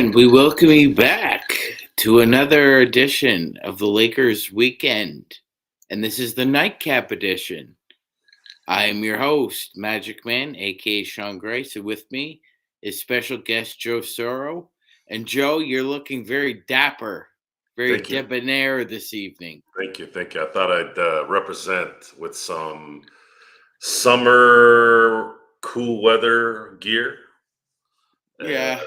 And we welcome you back to another edition of the Lakers Weekend. And this is the Nightcap edition. I am your host, MagicMan, aka Sean Grice, and with me is special guest Joe Soro. And Joe, you're looking very dapper, very Thank you. debonair this evening. Thank you. Thank you. I thought I'd represent with some summer cool weather gear. Yeah,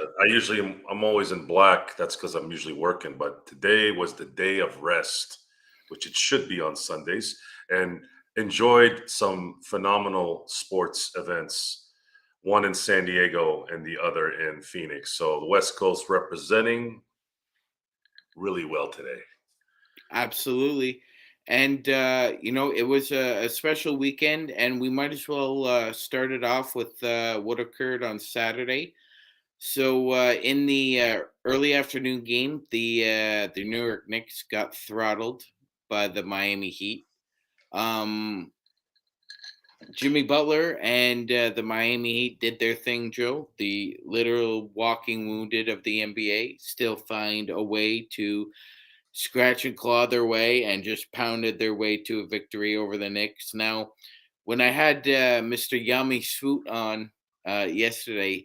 I'm always in black. That's because I'm usually working. But today was the day of rest, which it should be on Sundays, and enjoyed some phenomenal sports events. One in San Diego and the other in Phoenix. So the West Coast representing really well today. absolutely. And, it was a special weekend, and we might as well start it off with what occurred on Saturday. So in the early afternoon game, the New York Knicks got throttled by the Miami Heat. Um, Jimmy Butler and the Miami Heat did their thing, Joe. The literal walking wounded of the NBA still find a way to scratch and claw their way and just pounded their way to a victory over the Knicks. Now, when I had Mr. Yummy Swoot on yesterday,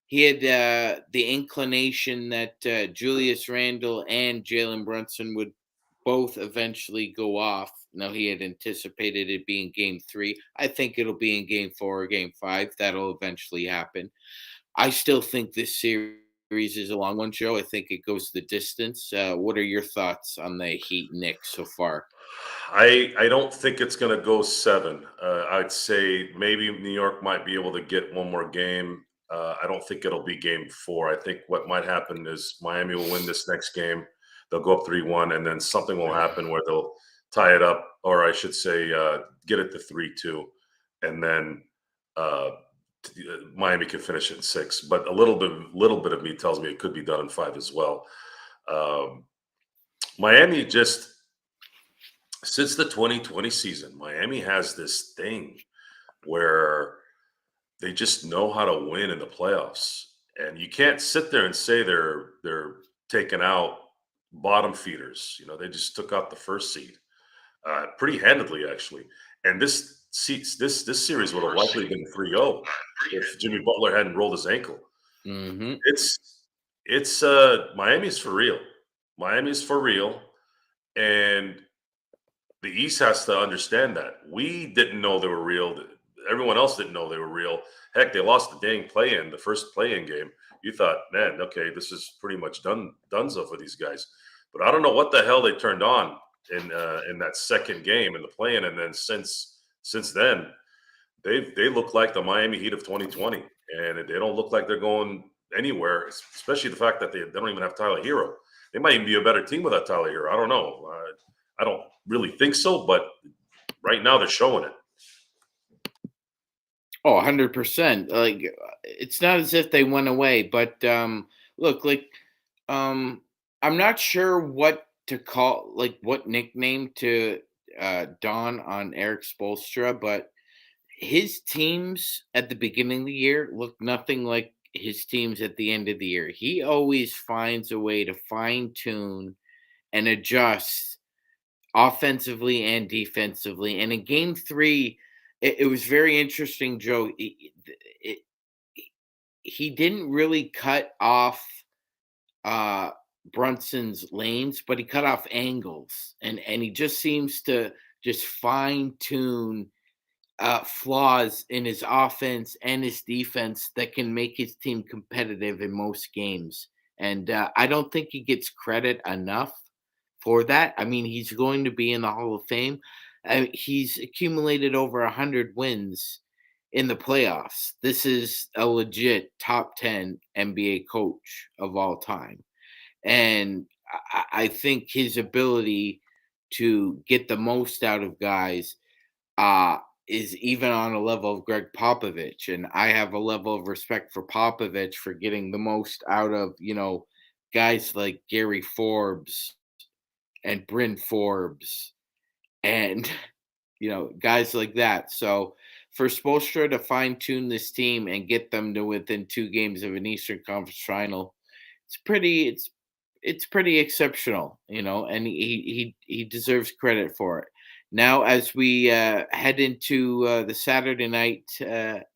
he had the inclination that Julius Randle and Jalen Brunson would both eventually go off. Now, he had anticipated it being game three. I think it'll be in game four or game five. That'll eventually happen. I still think this series is a long one, Joe. I think it goes the distance. What are your thoughts on the Heat Knicks so far? I don't think it's going to go seven. I'd say maybe New York might be able to get one more game. I don't think it'll be game four. I think what might happen is Miami will win this next game. They'll go up 3-1, and then something will happen where they'll tie it up, or I should say, get it to 3-2, and then uh, Miami can finish it in six. But a little bit of me tells me it could be done in five as well. Um, Miami just since the 2020 season, Miami has this thing where they just know how to win in the playoffs. And you can't sit there and say they're taking out bottom feeders. They just took out the first seed pretty handedly, actually. And this series would have likely been 3-0 if Jimmy Butler hadn't rolled his ankle. Mm-hmm. It's Miami's for real. Miami's for real. And the East has to understand that. We didn't know they were real. Everyone else didn't know they were real. Heck, they lost the dang play-in, the first play-in game. You thought, man, okay, this is pretty much donezo for these guys. But I don't know what the hell they turned on in that second game in the play-in, and then since then, they look like the Miami Heat of 2020, and they don't look like they're going anywhere. Especially the fact that they don't even have Tyler Hero. They might even be a better team without Tyler Hero. I don't know. I don't really think so, but right now they're showing it. Oh, 100%. Like, it's not as if they went away, but look, like, um I'm not sure what to call, like, what nickname to don on Eric Spoelstra, but his teams at the beginning of the year look nothing like his teams at the end of the year. He always finds a way to fine tune and adjust offensively and defensively. And in game three, it was very interesting, Joe. It, he didn't really cut off uh, Brunson's lanes, but he cut off angles, and he just seems to just fine tune flaws in his offense and his defense that can make his team competitive in most games. And I don't think he gets credit enough for that. I mean, he's going to be in the Hall of Fame. He's accumulated over 100 wins in the playoffs. This is a legit top 10 NBA coach of all time. And I think his ability to get the most out of guys uh, is even on a level of Greg Popovich. And I have a level of respect for Popovich for getting the most out of, guys like Gary Forbes and Bryn Forbes and, guys like that. So for Spoelstra to fine tune this team and get them to within two games of an Eastern Conference final, it's pretty exceptional, and he deserves credit for it. Now, as we head into the Saturday night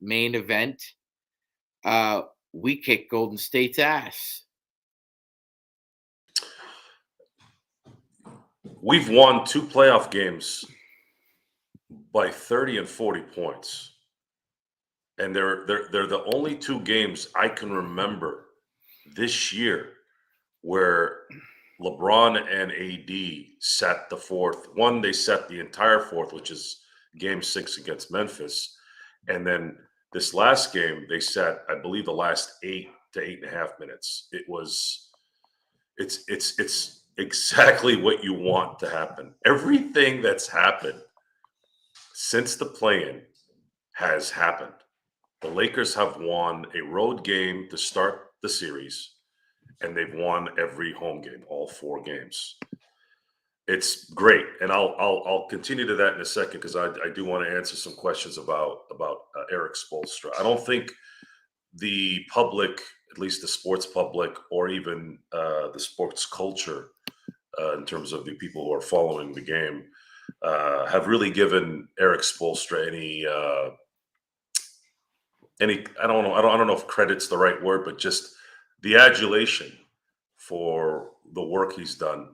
main event, uh, we kick Golden State's ass. We've won 2 playoff games by 30 and 40 points. And they're the only 2 games I can remember this year where LeBron and AD set the fourth. One, they set the entire fourth, which is game 6 against Memphis. And then this last game, they set, I believe, the last 8 to 8.5 minutes. It's exactly what you want to happen. Everything that's happened since the play-in has happened. The Lakers have won a road game to start the series, and they've won every home game, all 4 games. It's great, and I'll continue to that in a second because I do want to answer some questions about Eric Spoelstra. I don't think the public, at least the sports public, or even the sports culture, in terms of the people who are following the game, have really given Eric Spoelstra any I don't know if credit's the right word, but just the adulation for the work he's done.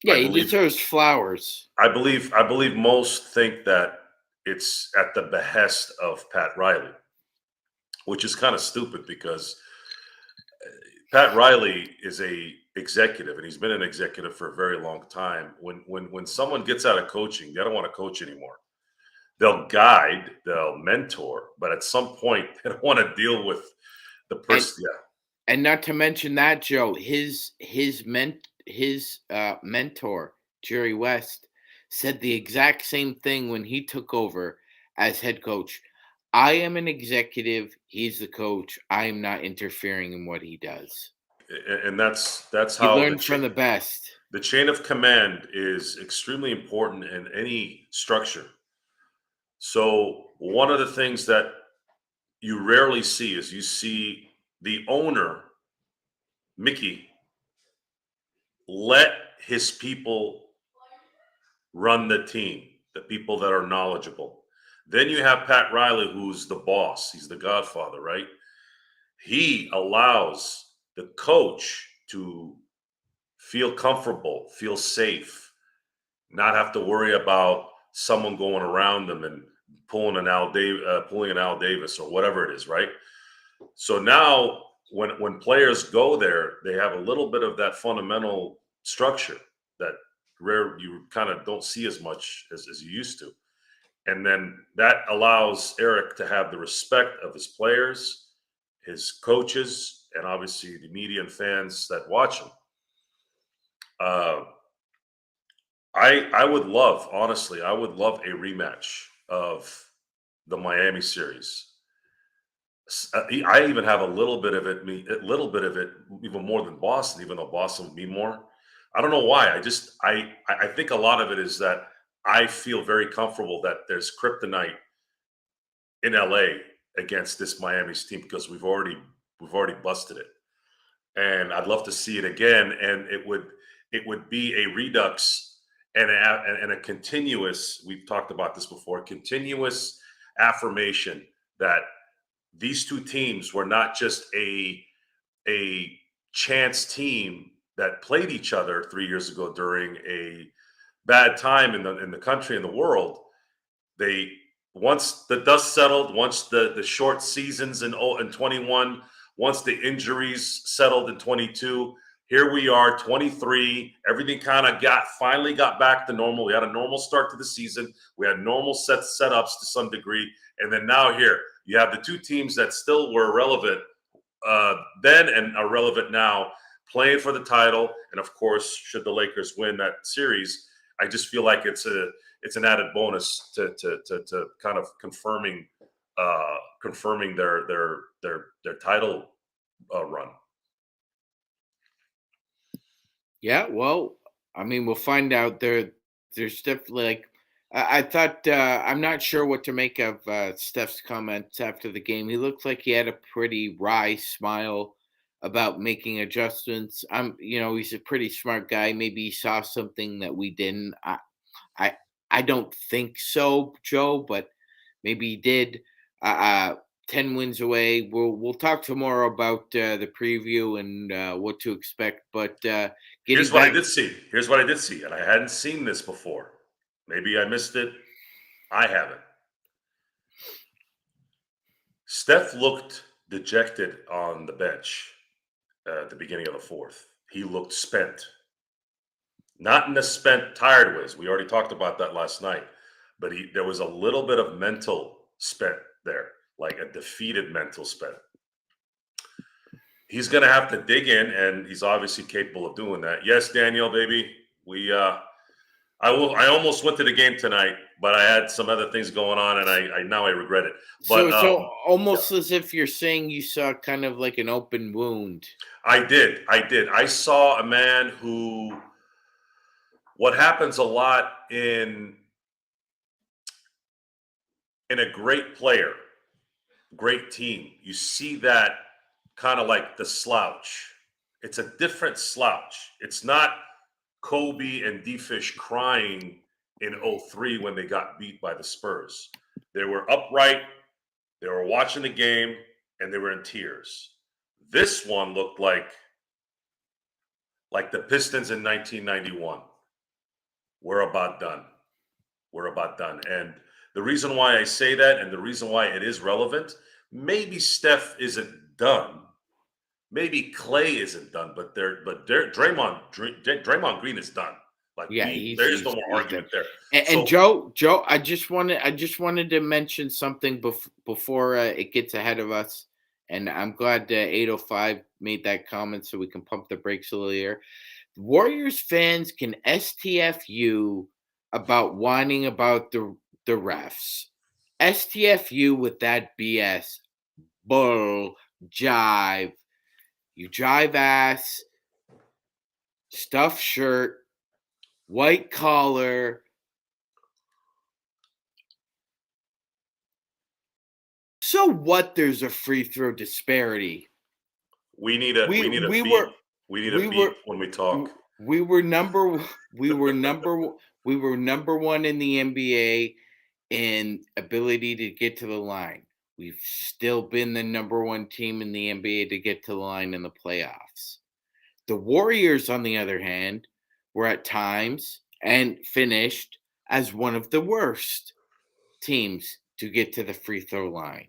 Yeah, I he believe deserves flowers. I believe most think that it's at the behest of Pat Riley, which is kind of stupid because Pat Riley is a executive and he's been an executive for a very long time. When someone gets out of coaching, they don't want to coach anymore. They'll guide, they'll mentor, but at some point they don't want to deal with the And person. Yeah, and not to mention that, Joe, his mentor, Jerry West, said the exact same thing when he took over as head coach. I am an executive, he's the coach. I am not interfering in what he does. and that's He how learned from the best. the chain of command is extremely important in any structure. So one of the things that you rarely see is you see the owner, Mickey, let his people run the team, the people that are knowledgeable. Then you have Pat Riley, who's the boss. He's the godfather, right? He allows the coach to feel comfortable, feel safe, not have to worry about someone going around them and pulling an Al Davis or whatever it is, right? So now, when players go there, they have a little bit of that fundamental structure that you kind of don't see as much as you used to, and then that allows Eric to have the respect of his players, his coaches, and obviously the media and fans that watch him. Uh, I would love, honestly, I would love a rematch of the Miami series. I even have a little bit of it, a little bit of it, even more than Boston, even though Boston would be more. I don't know why. I think a lot of it is that I feel very comfortable that there's kryptonite in LA against this Miami's team because we've already busted it, and I'd love to see it again. And it would be a redux and a continuous. We've talked about this before. Continuous affirmation that these 2 teams were not just a chance team that played each other 3 years ago during a bad time in the country and the world. They Once the dust settled, once the short seasons in 21, once the injuries settled in 22, here we are 23. Everything kind of finally got back to normal. We had a normal start to the season. We had normal setups to some degree, and then now here you have the 2 teams that still were relevant then and are relevant now, playing for the title. And of course, should the Lakers win that series, I just feel like it's an added bonus to kind of confirming their title run. Yeah, well, I mean, we'll find out. There's definitely like I thought. I'm not sure what to make of Steph's comments after the game. He looked like he had a pretty wry smile about making adjustments. He's a pretty smart guy. Maybe he saw something that we didn't. I, I don't think so, Joe, but maybe he did. Uh, 10 wins away. We'll talk tomorrow about the preview and what to expect. But Here's getting what I back, did see. Here's what I did see, and I hadn't seen this before. Maybe I missed it. I haven't. Steph looked dejected on the bench at the beginning of the fourth. He looked spent. Not in the spent, tired ways. We already talked about that last night. But there was a little bit of mental spent there, like a defeated mental spent. He's going to have to dig in, and he's obviously capable of doing that. Yes, Daniel, baby. I almost went to the game tonight, but I had some other things going on, and I now I regret it. so But it's yeah, almost as if you're saying you saw kind of like an open wound. I did. I did. I saw a man who. What happens a lot in a great player, great team, you see that kind of like the slouch. It's a different slouch. It's not Kobe and D-Fish crying in '03 when they got beat by the Spurs. They were upright, they were watching the game, and they were in tears. This one looked like the Pistons in 1991. We're about done. We're about done. And the reason why I say that and the reason why it is relevant, maybe Steph isn't done. Maybe Clay isn't done, but Draymond Green is done. Like Yeah, there is no more he's done. argument there. And So Joe, I just wanted to mention something before it gets ahead of us. And I'm glad 805 made that comment so we can pump the brakes a little here. Warriors fans can STFU about whining about the refs. STFU with that BS. Bull jive. You jive ass, stuffed shirt, white collar. So what? There's a free throw disparity. we need a We we need a we beep. were We need a we beep were when we talk. we were number we were number one in the NBA in ability to get to the line. We've still been the number one team in the NBA to get to the line in the playoffs. The Warriors, on the other hand, were at times and finished as one of the worst teams to get to the free throw line.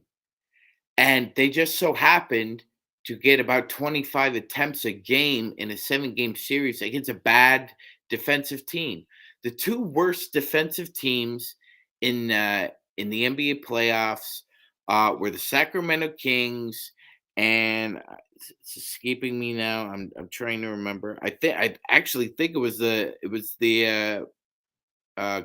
And they just so happened to get about 25 attempts a game in a 7-game series against a bad defensive team. The two worst defensive teams in the NBA playoffs were the Sacramento Kings and it's escaping me now. I'm trying to remember. I actually think it was the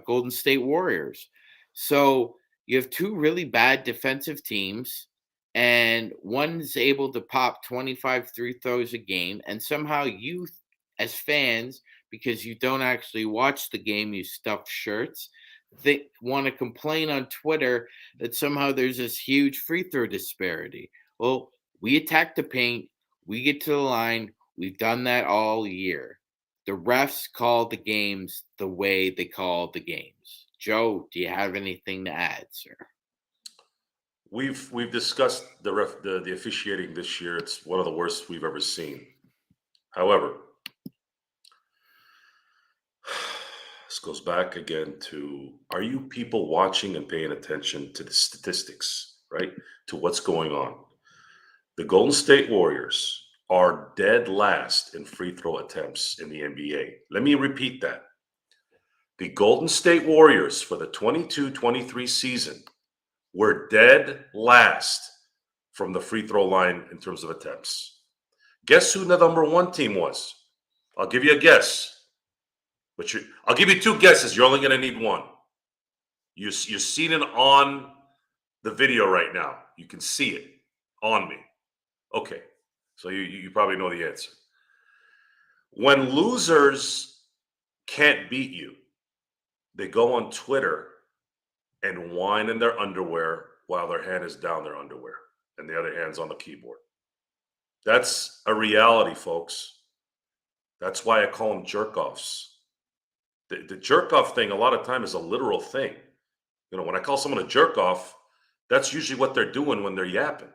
Golden State Warriors. So you have two really bad defensive teams, and one's able to pop 25 free throws a game, and somehow you, as fans, because you don't actually watch the game, you stuffed shirts, they want to complain on Twitter that somehow there's this huge free throw disparity. Well, we attack the paint, we get to the line, we've done that all year. The refs call the games the way they call the games. Joe, do you have anything to add, sir? We've discussed the officiating this year. It's one of the worst we've ever seen. However, this goes back again to, are you people watching and paying attention to the statistics, right? To what's going on. The Golden State Warriors are dead last in free throw attempts in the NBA. Let me repeat that. The Golden State Warriors for the 22-23 season were dead last from the free throw line in terms of attempts. Guess who the number one team was? I'll give you a guess. But I'll give you two guesses. You're only going to need one. You're seeing it on the video right now. You can see it on me. Okay. So you probably know the answer. When losers can't beat you, they go on Twitter and whine in their underwear while their hand is down their underwear and the other hand's on the keyboard. That's a reality, folks. That's why I call them jerk-offs. The jerk-off thing a lot of time is a literal thing. When I call someone a jerk-off, that's usually what they're doing when they're yapping.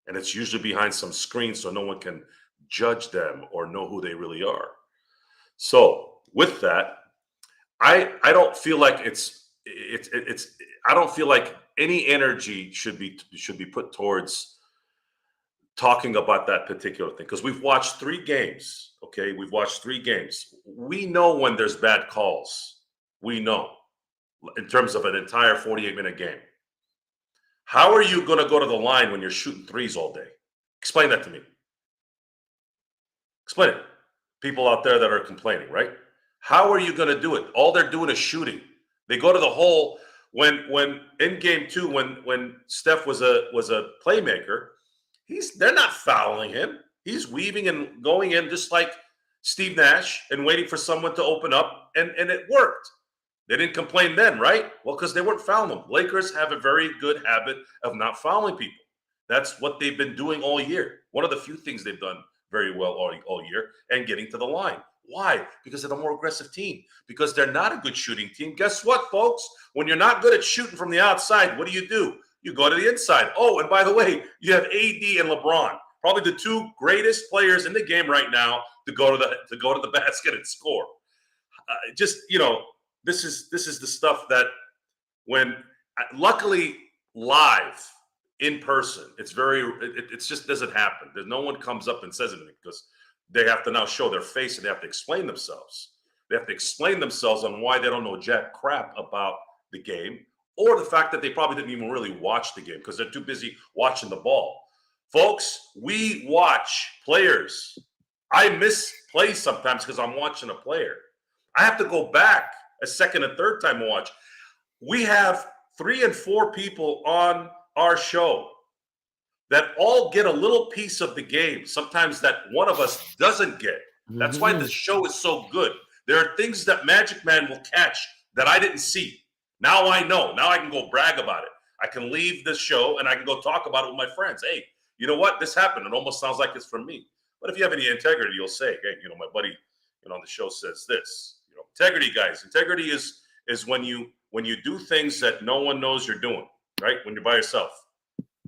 And it's usually behind some screen so no one can judge them or know who they really are. So with that, I don't feel like it's I don't feel like any energy should be put towards talking about that particular thing because we've watched 3 games. Okay, we've watched 3 games. We know when there's bad calls. We know in terms of an entire 48-minute game. How are you going to go to the line when you're shooting threes all day? Explain that to me. Explain it. People out there that are complaining, right? How are you going to do it? All they're doing is shooting. They go to the hole when in game 2 when Steph was a playmaker. They're not fouling him. He's weaving and going in just like Steve Nash and waiting for someone to open up, and it worked. They didn't complain then, right? Well, because they weren't fouling them. Lakers have a very good habit of not fouling people. That's what they've been doing all year. One of the few things they've done very well all year, and getting to the line. Why? Because they're a more aggressive team. Because they're not a good shooting team. Guess what, folks? When you're not good at shooting from the outside, what do? You go to the inside. Oh, and by the way, you have AD and LeBron, probably the 2 greatest players in the game right now to go to the basket and score. This is the stuff that luckily live in person, it just doesn't happen. There's no one comes up and says anything because they have to now show their face and they have to explain themselves. They have to explain themselves on why they don't know jack crap about the game, or the fact that they probably didn't even really watch the game because they're too busy watching the ball. Folks, we watch players. I miss plays sometimes because I'm watching a player. I have to go back a second and third time to watch. We have 3 and 4 people on our show that all get a little piece of the game, sometimes that one of us doesn't get. That's why the show is so good. There are things that MagicMan will catch that I didn't see. Now I know. Now I can go brag about it. I can leave the show and I can go talk about it with my friends. Hey, you know what? This happened. It almost sounds like it's from me. But if you have any integrity, you'll say, hey, my buddy, on the show says this. Integrity, guys. Integrity is when you do things that no one knows you're doing, right? When you're by yourself,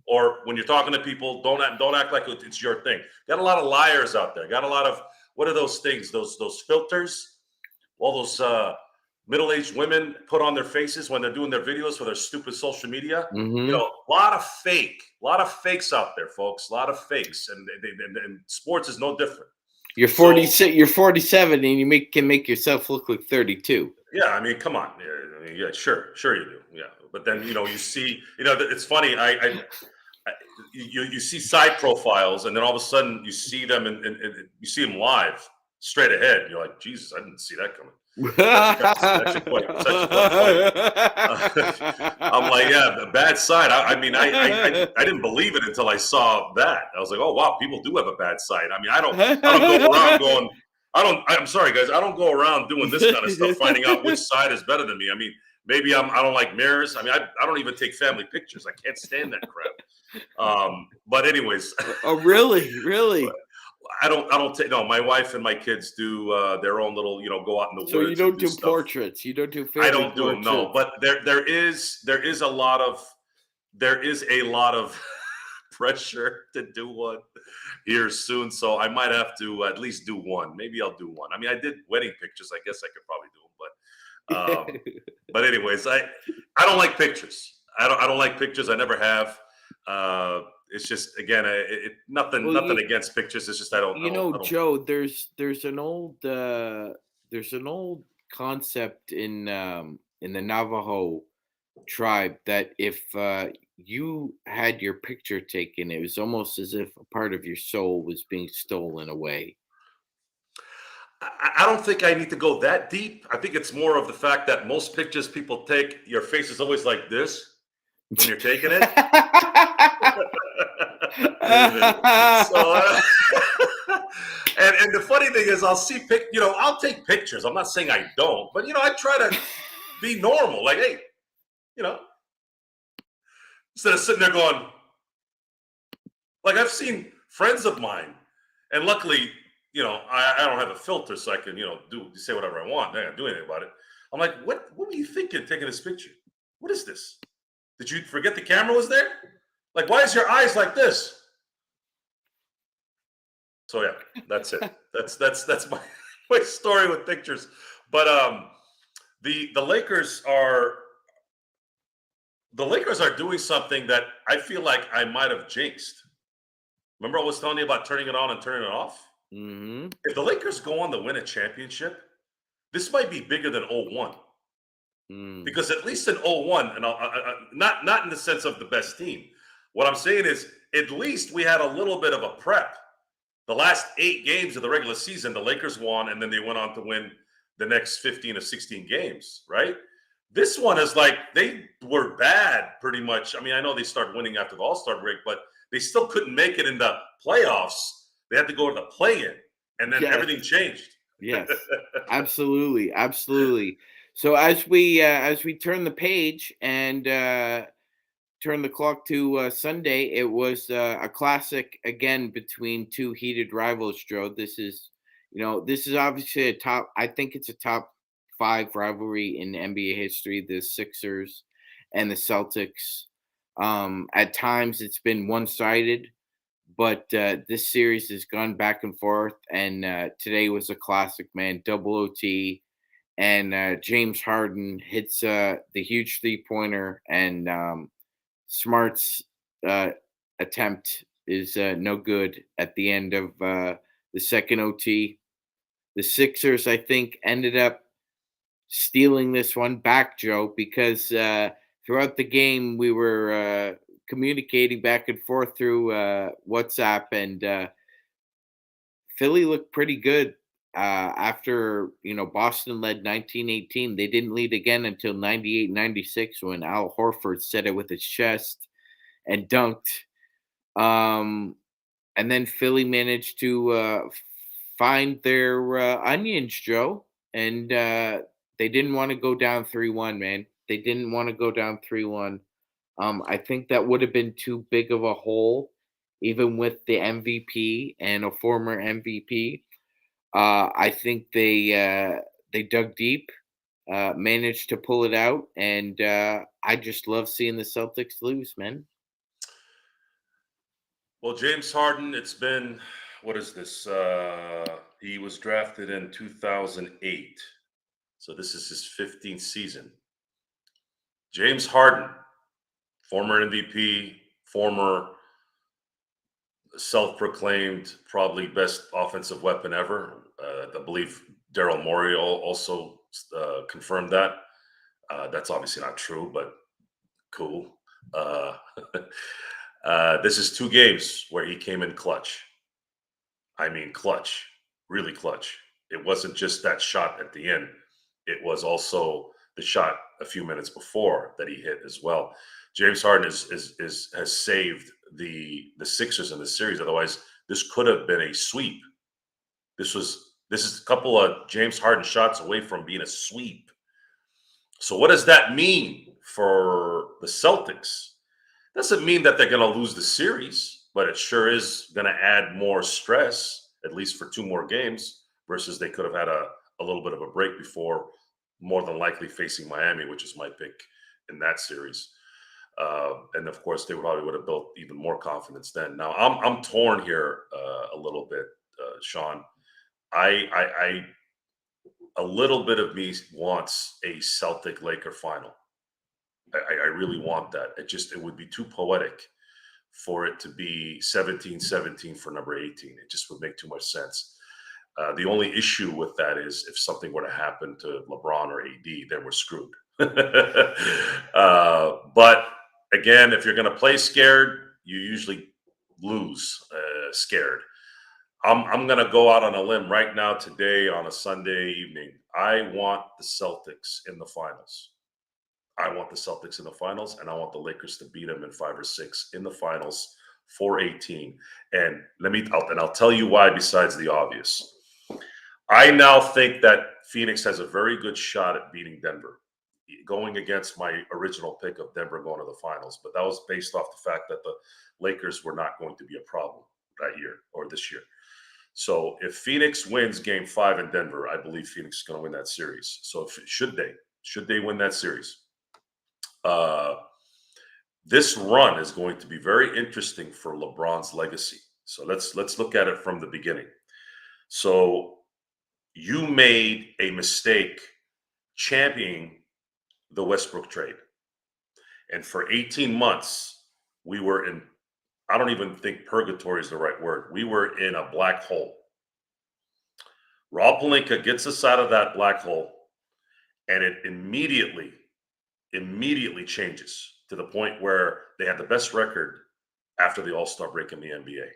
or when you're talking to people, don't act like it's your thing. Got a lot of liars out there. Got a lot of, what are those things? Those filters. All those middle-aged women put on their faces when they're doing their videos for their stupid social media. Mm-hmm. A lot of fakes out there, folks. A lot of fakes, and sports is no different. You're 46. You're 47, and you can make yourself look like 32. Yeah, I mean, come on. Yeah, sure you do. Yeah, but then you see, it's funny. You see side profiles, and then all of a sudden you see them, and you see them live, straight ahead. You're like, Jesus, I didn't see that coming. It's actually quite funny. I'm like, yeah, the bad side. I mean, I didn't believe it until I saw that. I was like, oh wow, people do have a bad side. I mean, I don't go around going, I'm sorry, guys, I don't go around doing this kind of stuff, finding out which side is better than me. I mean, maybe I don't like mirrors. I mean, I don't even take family pictures. I can't stand that crap. But anyways. Oh, really? I don't take, no, my wife and my kids do their own little, go out in the woods. So you don't do stuff. portraits. You don't do family I don't do portraits. them, no. But there is a lot of pressure to do one here soon. So I might have to at least do one. Maybe I'll do one. I mean, I did wedding pictures. I guess I could probably do them. But anyways, I don't like pictures. I don't like pictures. I never have. It's just, again, nothing against pictures. It's just I don't. Joe, there's an old concept in the Navajo tribe that if you had your picture taken, it was almost as if a part of your soul was being stolen away. I don't think I need to go that deep. I think it's more of the fact that most pictures people take, your face is always like this when you're taking it. And the funny thing is, I'll see I'll take pictures. I'm not saying I don't, but I try to be normal. Like, hey, instead of sitting there going, like, I've seen friends of mine, and luckily, I don't have a filter, so I can, do say whatever I want. I can't do anything about it. I'm like, what were you thinking taking this picture? What is this? Did you forget the camera was there? Like, why is your eyes like this? So yeah, that's it. That's my my story with pictures. But the Lakers are doing something that I feel like I might have jinxed. Remember I was telling you about turning it on and turning it off? Hmm. If the Lakers go on to win a championship, this might be bigger than '01. Mm. Because at least in '01, and not in the sense of the best team. What I'm saying is, at least we had a little bit of a prep. The last 8 games of the regular season, the Lakers won, and then they went on to win the next 15 or 16 games, right? This one is like they were bad pretty much. I mean, I know they started winning after the All-Star break, but they still couldn't make it in the playoffs. They had to go to the play-in, and then Yes. everything changed. Yes. Absolutely. Absolutely. So as we turn the page and turn the clock to Sunday, it was a classic again between two heated rivals, Joe. This is obviously a top. I think it's a top five rivalry in NBA history. The Sixers and the Celtics. At times, it's been one sided, but this series has gone back and forth. And today was a classic, man. Double OT, and James Harden hits the huge 3 pointer, and Smart's uh, attempt is no good at the end of the second OT. The Sixers, I think, ended up stealing this one back, Joe, because throughout the game we were communicating back and forth through WhatsApp, and Philly looked pretty good after Boston led 1918. They didn't lead again until 98-96 when Al Horford said it with his chest and dunked. Um, and then Philly managed to find their onions, Joe, and they didn't want to go down 3-1, man. They didn't want to go down 3-1. I think that would have been too big of a hole, even with the MVP and a former MVP. I think they dug deep, managed to pull it out, and I just love seeing the Celtics lose, man. Well, James Harden, it's been, what is this? He was drafted in 2008. So this is his 15th season. James Harden, former MVP, former self-proclaimed probably best offensive weapon ever. I believe Daryl Morey also confirmed that. That's obviously not true, but cool. Uh, this is 2 games where he came in clutch. I mean, clutch, really clutch. It wasn't just that shot at the end. It was also the shot a few minutes before that he hit as well. James Harden has saved the Sixers in this series. Otherwise, this could have been a sweep. This is a couple of James Harden shots away from being a sweep. So what does that mean for the Celtics? Doesn't mean that they're going to lose the series, but it sure is going to add more stress, at least for 2 more games, versus they could have had a little bit of a break before, more than likely facing Miami, which is my pick in that series. And of course, they probably would have built even more confidence then. Now, I'm torn here a little bit, Sean. I a little bit of me wants a Celtic Laker final. I really want that. It would be too poetic for it to be 17-17 for number 18. It just would make too much sense. The only issue with that is if something were to happen to LeBron or AD, then we're screwed. But again, if you're going to play scared, you usually lose scared. I'm going to go out on a limb right now today on a Sunday evening. I want the Celtics in the finals. I want the Celtics in the finals, and I want the Lakers to beat them in 5 or 6 in the finals for 18. And I'll tell you why. Besides the obvious, I now think that Phoenix has a very good shot at beating Denver, going against my original pick of Denver going to the finals. But that was based off the fact that the Lakers were not going to be a problem. that year or this year. So if Phoenix wins Game 5 in Denver, I believe Phoenix is going to win that series. So should they win that series? This run is going to be very interesting for LeBron's legacy. So let's look at it from the beginning. So you made a mistake championing the Westbrook trade. And for 18 months, we were in, I don't even think purgatory is the right word. We were in a black hole. Rob Pelinka gets us out of that black hole, and it immediately changes to the point where they had the best record after the All-Star break in the NBA.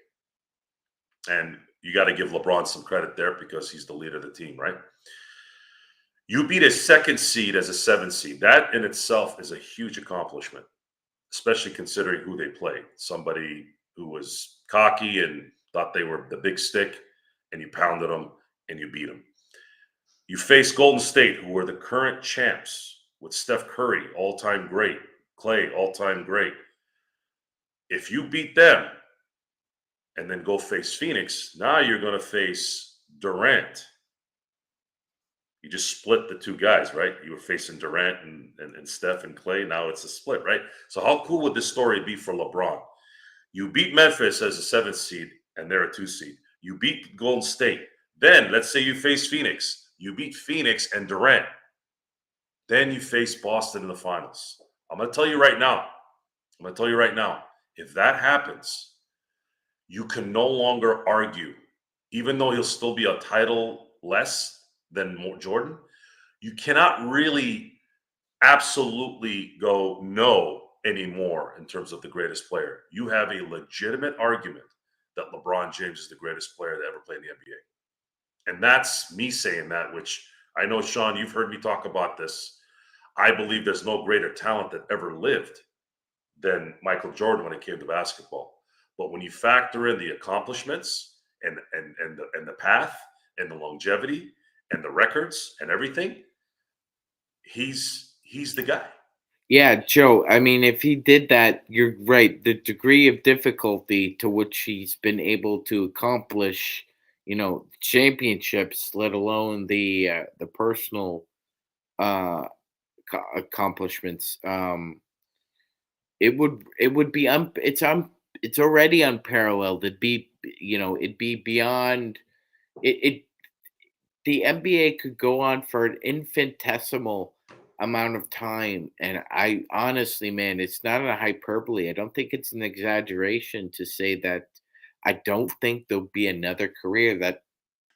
And you got to give LeBron some credit there because he's the leader of the team, right? You beat a second seed as a 7 seed. That in itself is a huge accomplishment, especially considering who they played. Somebody who was cocky and thought they were the big stick, and you pounded them and you beat them. You faced Golden State, who were the current champs, with Steph Curry, all-time great, Clay, all-time great. If you beat them and then go face Phoenix, now you're going to face Durant. You just split the two guys, right? You were facing Durant and Steph and Clay. Now it's a split, right? So how cool would this story be for LeBron? You beat Memphis as a 7th seed, and they're a 2 seed. You beat Golden State. Then, let's say you face Phoenix. You beat Phoenix and Durant. Then you face Boston in the finals. I'm going to tell you right now. If that happens, you can no longer argue, even though he'll still be a title less than Jordan, you cannot really absolutely go no anymore in terms of the greatest player. You have a legitimate argument that LeBron James is the greatest player to ever play in the NBA. And that's me saying that, which I know, Sean, you've heard me talk about this. I believe there's no greater talent that ever lived than Michael Jordan when it came to basketball. But when you factor in the accomplishments and the path and the longevity and the records and everything, he's the guy. Yeah, Joe. I mean, if he did that, you're right. The degree of difficulty to which he's been able to accomplish, championships, let alone the personal uh, accomplishments. It would be it's already unparalleled. It'd be beyond it. The NBA could go on for an infinitesimal amount of time. And I honestly, man, it's not a hyperbole. I don't think it's an exaggeration to say that I don't think there'll be another career that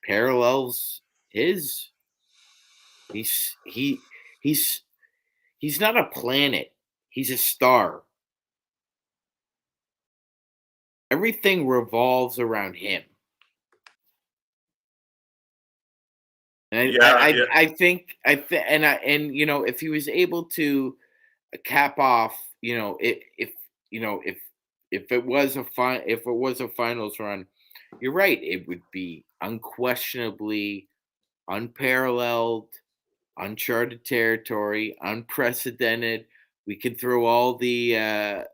parallels his. He's he he's he's not a planet. He's a star. Everything revolves around him. And Yeah, yeah. if he was able to cap off, if it was a finals run, you're right, it would be unquestionably unparalleled, uncharted territory, unprecedented. We can throw all the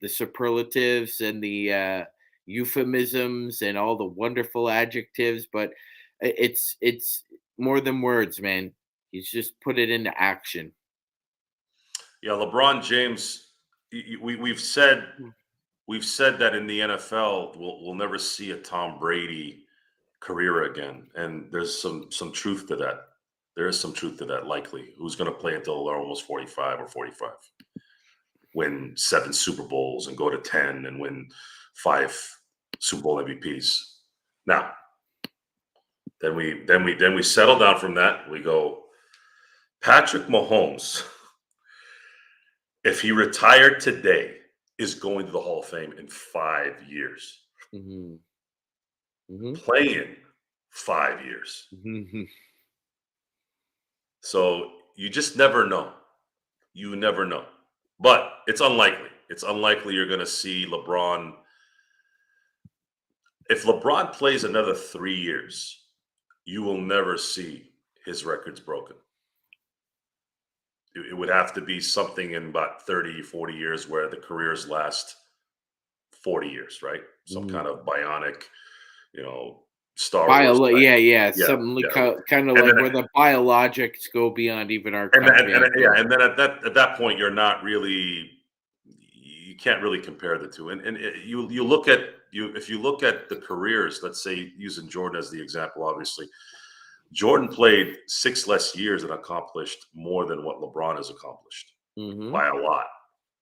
superlatives and the euphemisms and all the wonderful adjectives, but it's more than words, man. He's just put it into action. Yeah, LeBron James. We've said that in the NFL, we'll never see a Tom Brady career again, and there's some truth to that. There is some truth to that. Likely, who's going to play until they're almost 45 or 45, win 7 Super Bowls and go to 10 and win 5 Super Bowl MVPs. Now, then we settle down from that. We go Patrick Mahomes. If he retired today, is going to the Hall of Fame in 5 years. Mm-hmm. Mm-hmm. Playing 5 years. Mm-hmm. So you just never know. You never know. But it's unlikely. It's unlikely you're going to see LeBron. If LeBron plays another 3 years, you will never see his records broken. It would have to be something in about 30, 40 years where the careers last 40 years, right? Some kind Mhm. of bionic, you know, Star Wars type. Yeah, yeah, Yeah, something like yeah. kinda And like then where the biologics go beyond even our yeah, comprehension. and then at that point, you're not really you can't really compare the two. And you look at you if you look at the careers, let's say using Jordan as the example, obviously, Jordan played 6 less years and accomplished more than what LeBron has accomplished Mhm, by a lot.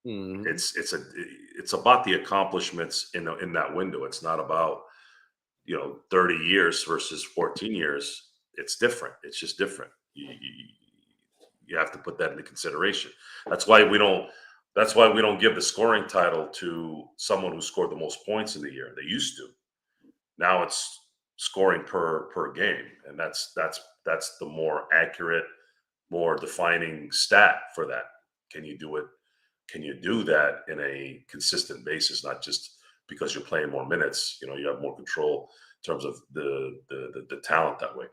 mhm. It's about the accomplishments in that window. It's not about 30 years versus 14 years. It's different. It's just different. You have to put that into consideration. That's why we don't. That's why we don't give the scoring title to someone who scored the most points in the year. They used to. Now it's scoring per game, and that's the more accurate, more defining stat for that. Can you do it? Can you do that in a consistent basis, not just because you're playing more minutes? You have more control in terms of the talent that way.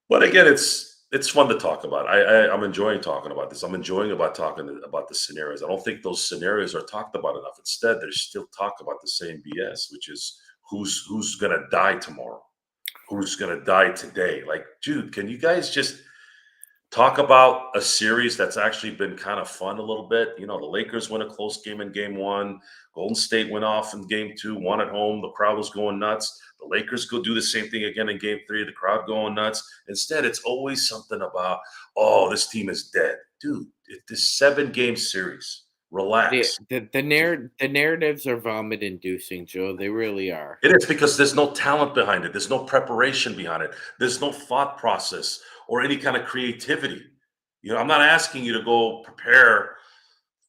But again, it's fun to talk about. I'm enjoying talking about this. I'm enjoying about talking about the scenarios. I don't think those scenarios are talked about enough. Instead, there's still talk about the same BS, which is who's gonna die tomorrow, who's gonna die today. Like, dude, can you guys just talk about a series that's actually been kind of fun a little bit? The Lakers win a close game in game one. Golden State went off in game two, won at home. The crowd was going nuts. The Lakers go do the same thing again in game three. The crowd going nuts. Instead, it's always something about, oh, this team is dead. Dude, this 7-game series. Relax. The narratives are vomit inducing, Joe, they really are. It is because there's no talent behind it. There's no preparation behind it. There's no thought process or any kind of creativity. I'm not asking you to go prepare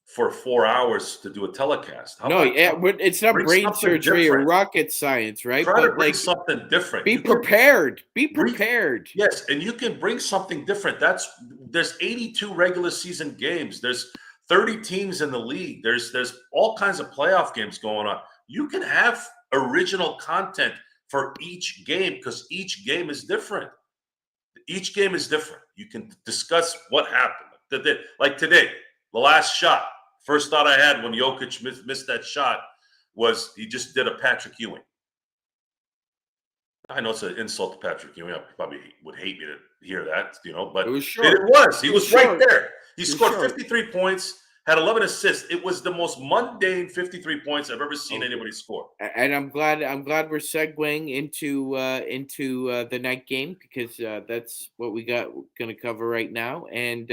for 4 hours to do a telecast. How No, about yeah, but it's not bring brain something surgery or different? rocket science, right? Try to But, bring like, something different. be You can prepared, be bring prepared. yes, and you can bring something different. There's 82 regular season games. There's 30 teams in the league. There's all kinds of playoff games going on. You can have original content for each game because each game is different. Each game is different. You can discuss what happened. Like today, the last shot. First thought I had when Jokic missed that shot was he just did a Patrick Ewing. I know it's an insult to Patrick Ewing. I probably would hate me to hear that, It but was it short. was. He It was was right short. there. He It was scored short. 53 points, had 11 assists. It was the most mundane 53 points I've ever seen Okay. anybody score. And I'm glad we're segueing into the night game because that's what we got going to cover right now. And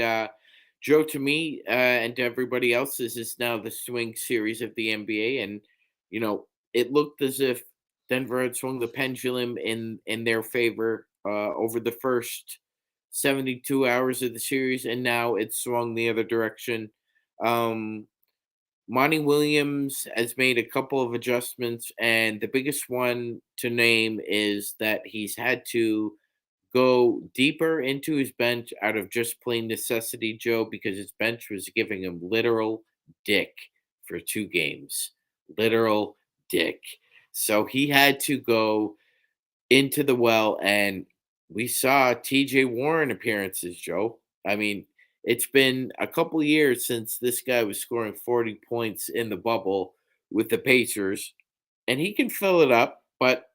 Joe, to me and to everybody else, this is now the swing series of the NBA, and it looked as if Denver had swung the pendulum in their favor over the first 72 hours of the series, and now it's swung the other direction. Um, Monty Williams has made a couple of adjustments, and the biggest one to name is that he's had to go deeper into his bench out of just plain necessity, Joe, because his bench was giving him literal dick for 2 games. Literal dick. So he had to go into the well, and we saw TJ Warren appearances, Joe. I mean, it's been a couple years since this guy was scoring 40 points in the bubble with the Pacers, and he can fill it up, but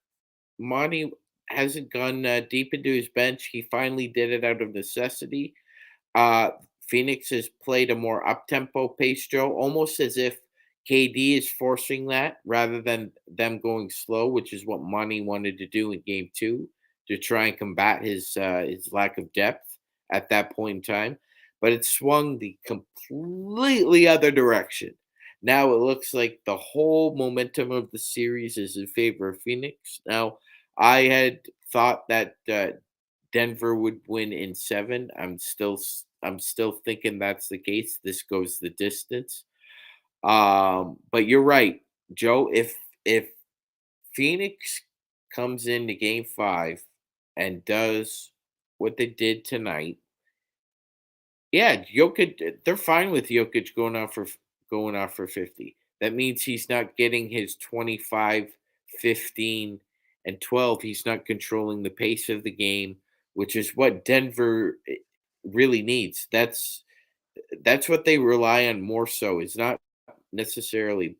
Monty hasn't gone deep into his bench. He finally did it out of necessity. Uh, Phoenix has played a more up-tempo pace, Joe, almost as if KD is forcing that rather than them going slow, which is what Monty wanted to do in Game 2 to try and combat his lack of depth at that point in time. But it swung the completely other direction. Now it looks like the whole momentum of the series is in favor of Phoenix. Now I had thought that Denver would win in 7. I'm still thinking that's the case. This goes the distance. But you're right, Joe. If Phoenix comes into Game 5 and does what they did tonight, yeah, Jokic. They're fine with Jokic going off for 50. That means he's not getting his 25, 15, and 12. He's not controlling the pace of the game, which is what Denver really needs. That's what they rely on more so. Is not necessarily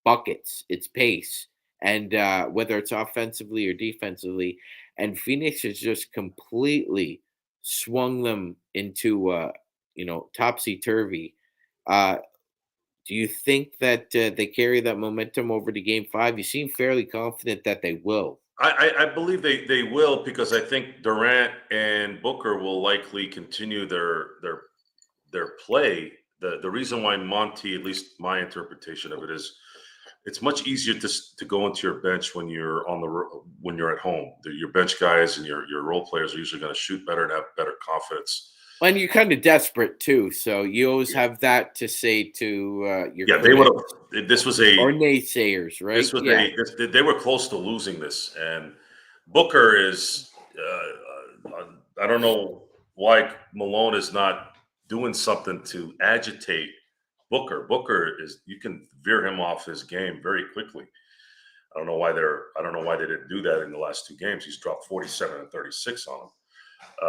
buckets, it's pace, and whether it's offensively or defensively. And Phoenix has just completely swung them into topsy turvy. Uh, do you think that they carry that momentum over to Game Five? You seem fairly confident that they will. I believe they will because I think Durant and Booker will likely continue their play. The reason why Monty, at least my interpretation of it, is it's much easier to go into your bench when you're when you're at home. Your bench guys and your role players are usually going to shoot better and have better confidence. And you're kind of desperate too, so you always have that to say to your Yeah, they would critics have. This was a or naysayers, This right? was Yeah. they were close to losing this, and Booker is. I don't know why Malone is not doing something to agitate Booker. Booker is you can veer him off his game very quickly. I don't know why they didn't do that in the last two games. He's dropped 47 and 36 on them.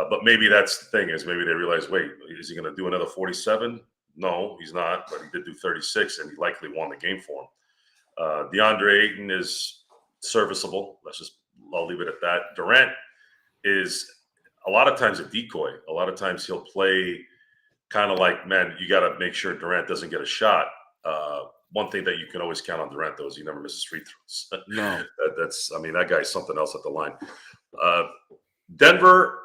But maybe that's the thing is maybe they realize, wait, is he going to do another 47? No, he's not. But he did do 36, and he likely won the game for him. DeAndre Ayton is serviceable. I'll leave it at that. Durant is a lot of times a decoy. A lot of times he'll play kind of like, man, you got to make sure Durant doesn't get a shot. One thing that you can always count on Durant, though, is he never misses free throws. No. I mean, that guy's something else at the line. Denver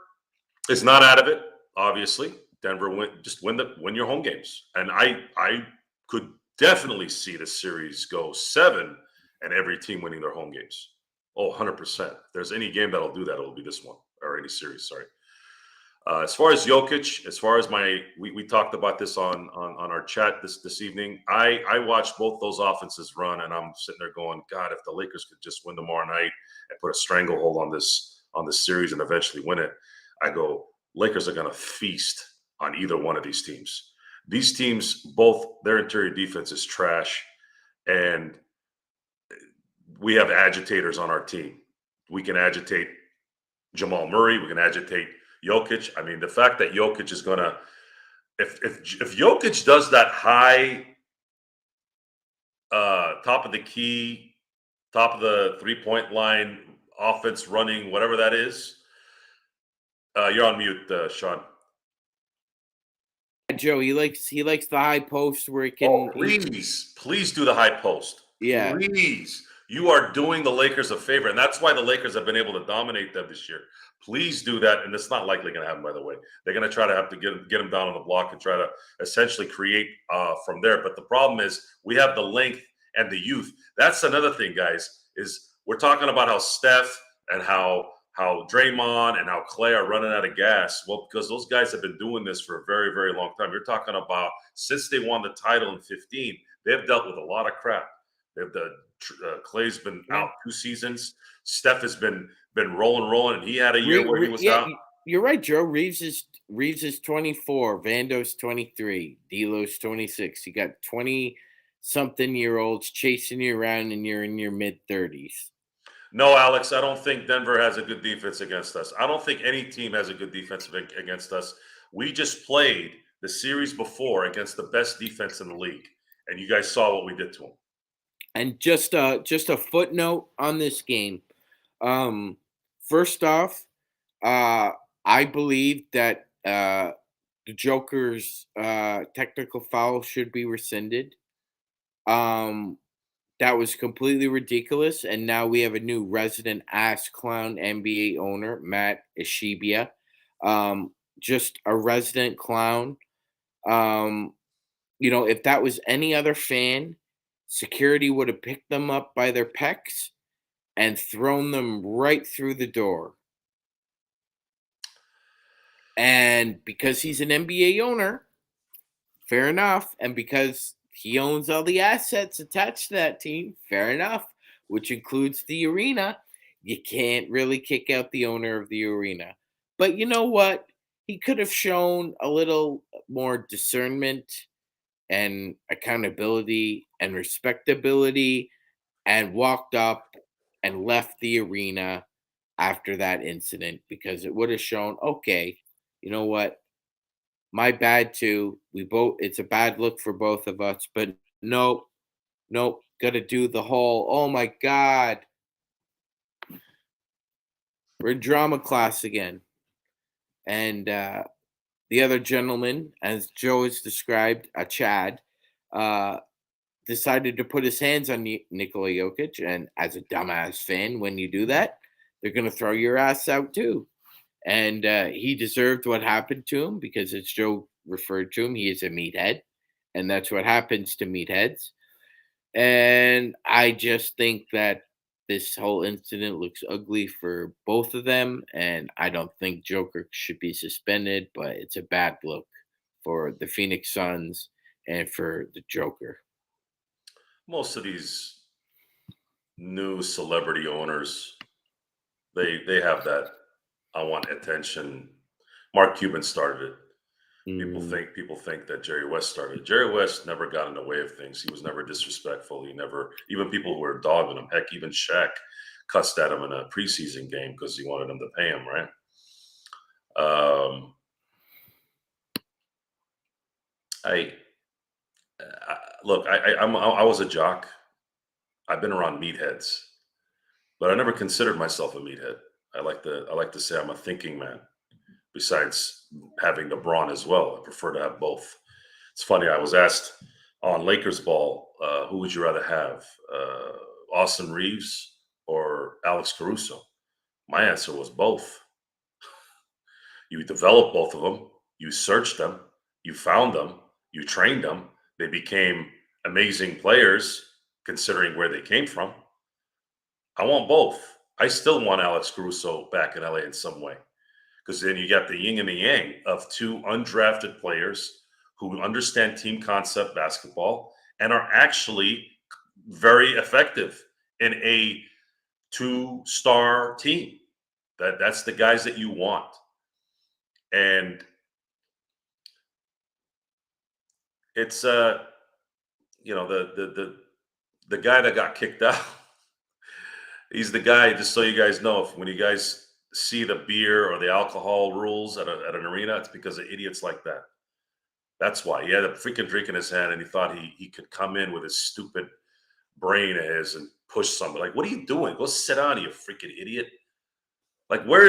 is not out of it, obviously. Denver win your home games. And I could definitely see the series go 7 and every team winning their home games. Oh, 100%. If there's any game that'll do that, it'll be this one, or any series, sorry. As far as Jokic, as far as we talked about this on our chat this evening. I watched both those offenses run, and I'm sitting there going, God, if the Lakers could just win tomorrow night and put a stranglehold on this series and eventually win it, I go, Lakers are going to feast on either one of these teams. These teams, both their interior defense is trash, and we have agitators on our team. We can agitate Jamal Murray. We can agitate Jokic. I mean, the fact that Jokic is going to, if Jokic does that high, top of the key, top of the 3-point line, offense running, whatever that is, you're on mute, Sean. Joe, he likes the high post where he Oh, can. please do the high post. Yeah, Please. You are doing the Lakers a favor, and that's why the Lakers have been able to dominate them this year. Please do that, and it's not likely going to happen, by the way. They're going to try to have to get them down on the block and try to essentially create from there. But the problem is we have the length and the youth. That's another thing, guys, is we're talking about how Steph and how Draymond and how Clay are running out of gas. Well, because those guys have been doing this for a very, very long time. You're talking about since they won the title in 15, they've dealt with a lot of crap. Clay's been out 2 seasons. Steph has been rolling, and he had a year where he was yeah, out. you're right, Joe. Reeves is 24, Vando's 23, D'Lo's 26. You got 20 something year olds chasing you around, and you're in your mid 30s. No, Alex, I don't think Denver has a good defense against us. I don't think any team has a good defense against us. We just played the series before against the best defense in the league, and you guys saw what we did to them. And just a footnote on this game. First off, uh, I believe that the Joker's technical foul should be rescinded. Um, that was completely ridiculous, and now we have a new resident ass clown NBA owner, Matt Ishibia. Just a resident clown. Um, if that was any other fan, security would have picked them up by their pecs and thrown them right through the door. And because he's an NBA owner, fair enough. And because he owns all the assets attached to that team, fair enough, which includes the arena, you can't really kick out the owner of the arena. But you know what? He could have shown a little more discernment and accountability and respectability and walked up and left the arena after that incident, because it would have shown, okay, you know what? My bad too. It's a bad look for both of us, but nope, nope. got to do the whole, oh my God, we're in drama class again. And the other gentleman, as Joe has described, a Chad, uh, decided to put his hands on Nikola Jokic. And as a dumbass fan, when you do that, they're going to throw your ass out too. And he deserved what happened to him because, as Joe referred to him, he is a meathead. And that's what happens to meatheads. And I just think that this whole incident looks ugly for both of them. And I don't think Joker should be suspended, but it's a bad look for the Phoenix Suns and for the Joker. Most of these new celebrity owners, they have that I want attention. Mark Cuban started it. Mm, People think that Jerry West started. Jerry West never got in the way of things. He was never disrespectful. He never, even people who were dogging him. Heck, even Shaq cussed at him in a preseason game because he wanted him to pay him, right? Um, I, look. I was a jock. I've been around meatheads, but I never considered myself a meathead. I like to say I'm a thinking man. Besides having the brawn as well, I prefer to have both. It's funny. I was asked on Lakers ball, who would you rather have, Austin Reeves or Alex Caruso? My answer was both. You developed both of them. You searched them. You found them. You trained them. They became amazing players, considering where they came from. I want both. I still want Alex Caruso back in LA in some way because then you got the yin and the yang of two undrafted players who understand team concept basketball and are actually very effective in a two-star team. That's the guys that you want. And it's the guy that got kicked out. He's the guy, just so you guys know, if when you guys see the beer or the alcohol rules at an arena, it's because of idiots like that. That's why he had a freaking drink in his hand and he thought he could come in with his stupid brain of his and push somebody. Like, what are you doing? Go sit down, you freaking idiot. Like, where,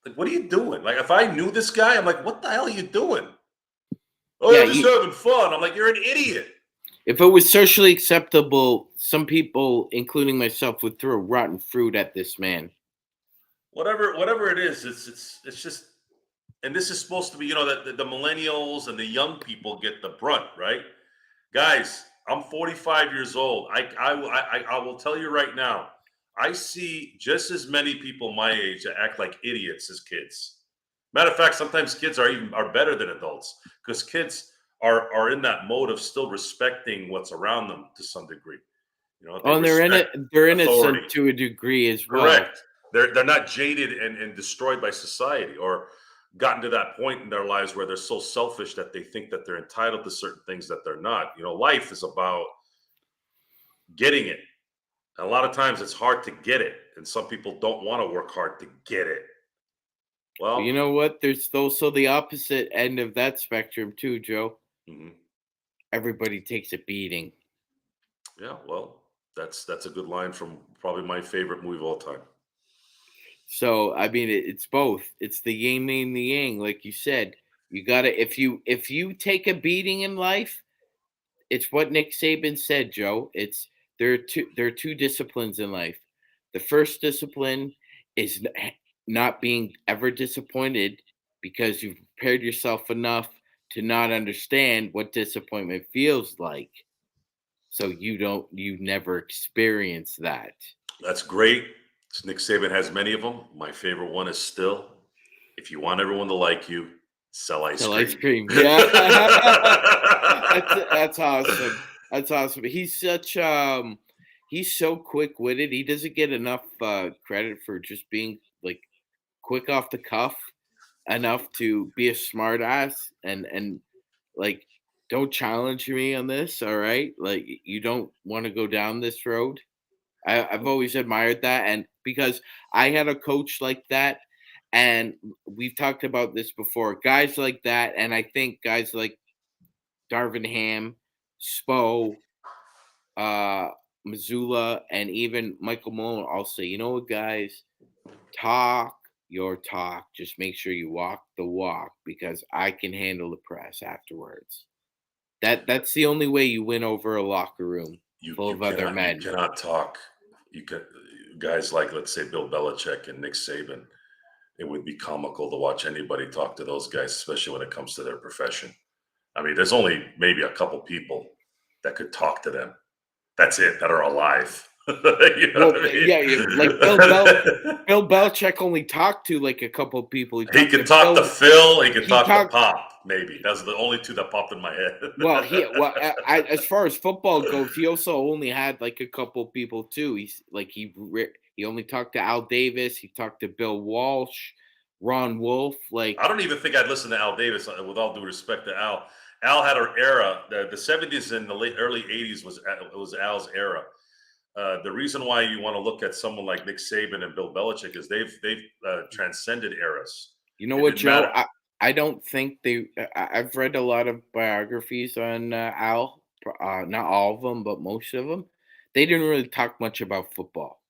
like, what are you doing? Like, if I knew this guy, I'm like, what the hell are you doing? Oh, yeah, I'm just having fun. I'm like, you're an idiot. if it was socially acceptable, some people, including myself, would throw rotten fruit at this man. Whatever it is, it's just, and this is supposed to be, that the millennials and the young people get the brunt, right? Guys, I'm 45 years old. I will tell you right now, I see just as many people my age that act like idiots as kids. Matter of fact, sometimes kids are better than adults because kids are in that mode of still respecting what's around them to some degree. They Oh, and they're in respect it. They're authority. innocent to a degree as well. Correct. They're not jaded and destroyed by society or gotten to that point in their lives where they're so selfish that they think that they're entitled to certain things that they're not. Life is about getting it. And a lot of times it's hard to get it, and some people don't want to work hard to get it. But you Well, know what? There's also the opposite end of that spectrum too, Joe. mhm. Everybody takes a beating. Yeah, well, that's a good line from probably my favorite movie of all time. So I mean, it's both. It's the yin and the yang, like you said. You gotta if you take a beating in life, it's what Nick Saban said, Joe. It's there are two disciplines in life. The first discipline is not being ever disappointed because you've prepared yourself enough to not understand what disappointment feels like. So you never experience that. That's great. Nick Saban has many of them. My favorite one is still, if you want everyone to like you, sell ice Sell ice cream. cream. Yeah. That's awesome. That's awesome. He's so quick witted. He doesn't get enough credit for just being like quick off the cuff enough to be a smart ass and like don't challenge me on this, all right? Like you don't want to go down this road. I've always admired that, and because I had a coach like that, and we've talked about this before, guys like that, and I think guys like Darvin Ham, Spo, uh, Missoula, and even Michael Malone all say, you know what, guys, talk your talk. Just make sure you walk the walk because I can handle the press afterwards. That's the only way you win over a locker room You full you of other cannot you men. cannot talk. You can guys like, let's say, Bill Belichick and Nick Saban. It would be comical to watch anybody talk to those guys, especially when it comes to their profession. I mean, there's only maybe a couple people that could talk to them. That's it, that are alive. You know Well, what yeah, yeah, like I mean? Bill Belichick only talked to like a couple of people. He He talked could to talk to Bill. Phil, he could He talk to talked. Pop, maybe. Those are the only 2 that popped in my head. As far as football goes, he also only had like a couple people too. He only talked to Al Davis. He talked to Bill Walsh, Ron Wolf. I Like, don't even think I'd listen to Al Davis, with all due respect to Al. Al had an era. The 70s and the early 80s was Al's era. The reason why you want to look at someone like Nick Saban and Bill Belichick is they've transcended eras. you know It what, didn't Joe? matter. I don't think they. I've read a lot of biographies on Al. Not all of them, but most of them. They didn't really talk much about football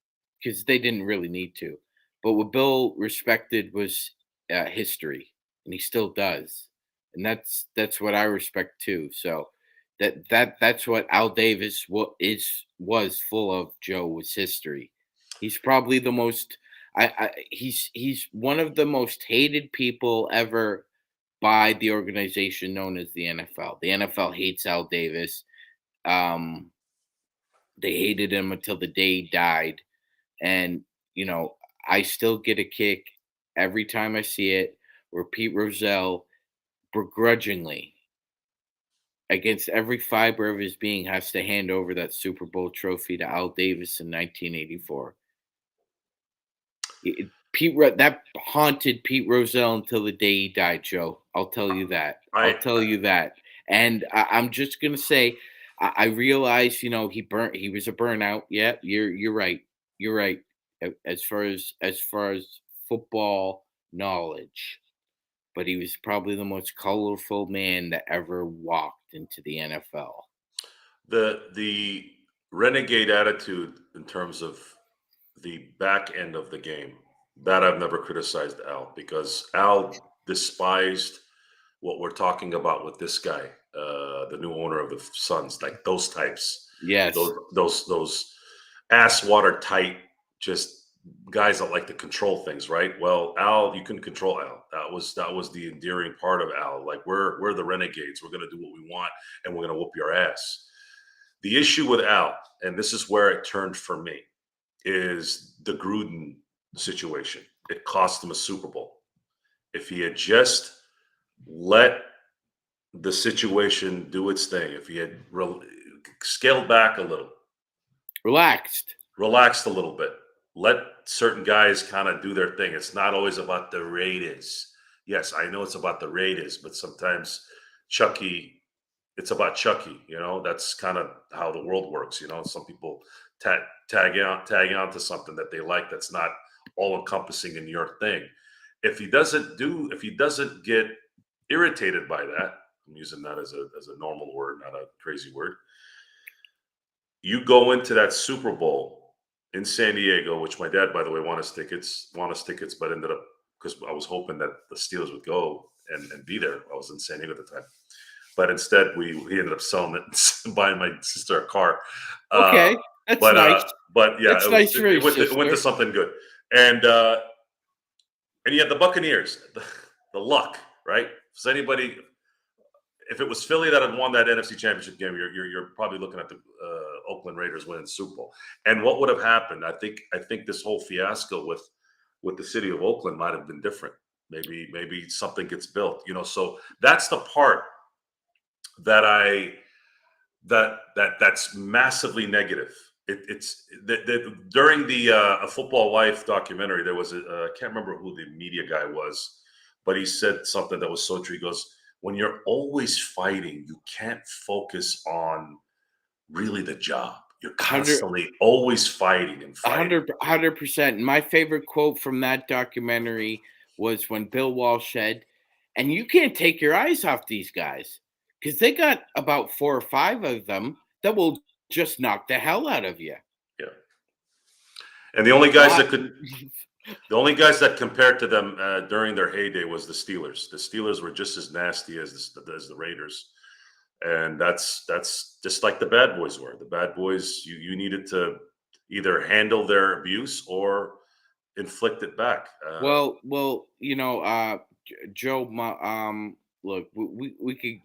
because they didn't really need to. But what Bill respected was history, and he still does, and that's what I respect too. So that's what Al Davis was full of. Joe was history. He's probably the most he's one of the most hated people ever by the organization known as the NFL. The NFL hates Al Davis. Um, they hated him until the day he died, and you know I still get a kick every time I see it where Pete Rozelle begrudgingly, against every fiber of his being, has to hand over that Super Bowl trophy to Al Davis in 1984. That haunted Pete Rozelle until the day he died, Joe. I'll tell you that. I I'll tell you that. And I'm just gonna say, I realize, he was a burnout. Yeah, you're right. You're right. As far as football knowledge, but he was probably the most colorful man that ever walked into the NFL. the renegade attitude in terms of the back end of the game, that I've never criticized Al, because Al despised what we're talking about with this guy, the new owner of the Suns, like those types, Yes, those ass watertight, just guys that like to control things, right? Well, Al, you couldn't control Al. That was the endearing part of Al. Like, we're the renegades. We're gonna do what we want, and we're gonna whoop your ass. The issue with Al, and this is where it turned for me, is the Gruden situation. It cost him a Super Bowl. If he had just let the situation do its thing, if he had scaled back a little, relaxed. relaxed a little bit, let certain guys kind of do their thing. It's not always about the Raiders. Yes, I know it's about the Raiders, but sometimes Chucky, it's about Chucky. That's kind of how the world works. Some people tag on to something that they like that's not all encompassing in your thing. If he doesn't get irritated by that, I'm using that as a normal word, not a crazy word. You go into that Super Bowl in San Diego, which my dad, by the way, won us tickets, but ended up, because I was hoping that the Steelers would go and be there. I was in San Diego at the time, but instead he ended up selling it and buying my sister a car. Uh, Okay, that's but nice. uh, but yeah, That's nice for your it went to sister. something good, and you had the Buccaneers, the luck, right? Does anybody? If it was Philly that had won that NFC Championship game, you're probably looking at the Oakland Raiders winning the Super Bowl. And what would have happened? I think this whole fiasco with the city of Oakland might have been different. Maybe something gets built. So that's the part that that's massively negative. During the A Football Life documentary, there was I can't remember who the media guy was, but he said something that was so true. He goes, when you're always fighting, you can't focus on really the job. You're 100 constantly always fighting and fighting. 100%. My favorite quote from that documentary was when Bill Walsh said, "And you can't take your eyes off these guys because they got about 4 or 5 of them that will just knock the hell out of you. Yeah. And the only guys Why? that could the only guys that compared to them during their heyday was the Steelers. The Steelers were just as nasty as the Raiders, and that's just like the Bad Boys were. The Bad Boys, you needed to either handle their abuse or inflict it back. Well, Joe, look, we could.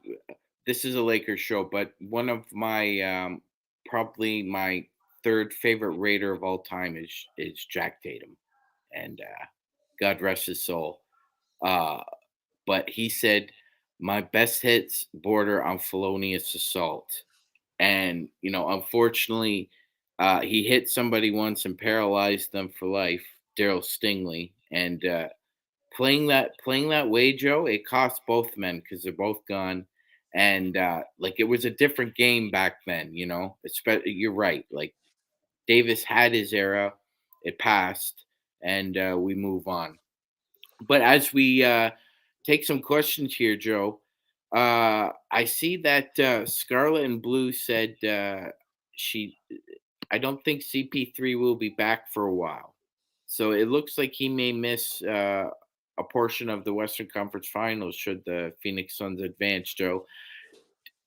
This is a Lakers show, but one of my probably my third favorite Raider of all time is Jack Tatum, and God rest his soul. Uh, but he said my best hits border on felonious assault, and unfortunately, he hit somebody once and paralyzed them for life. Daryl Stingley, and playing that way, Joe, it cost both men because they're both gone. And like it was a different game back then, You're right. Like Davis had his era, it passed, and we move on. But as we take some questions here, Joe, I see that Scarlet and Blue said she. I don't think CP3 will be back for a while, so it looks like he may miss a portion of the Western Conference Finals should the Phoenix Suns advance. Joe,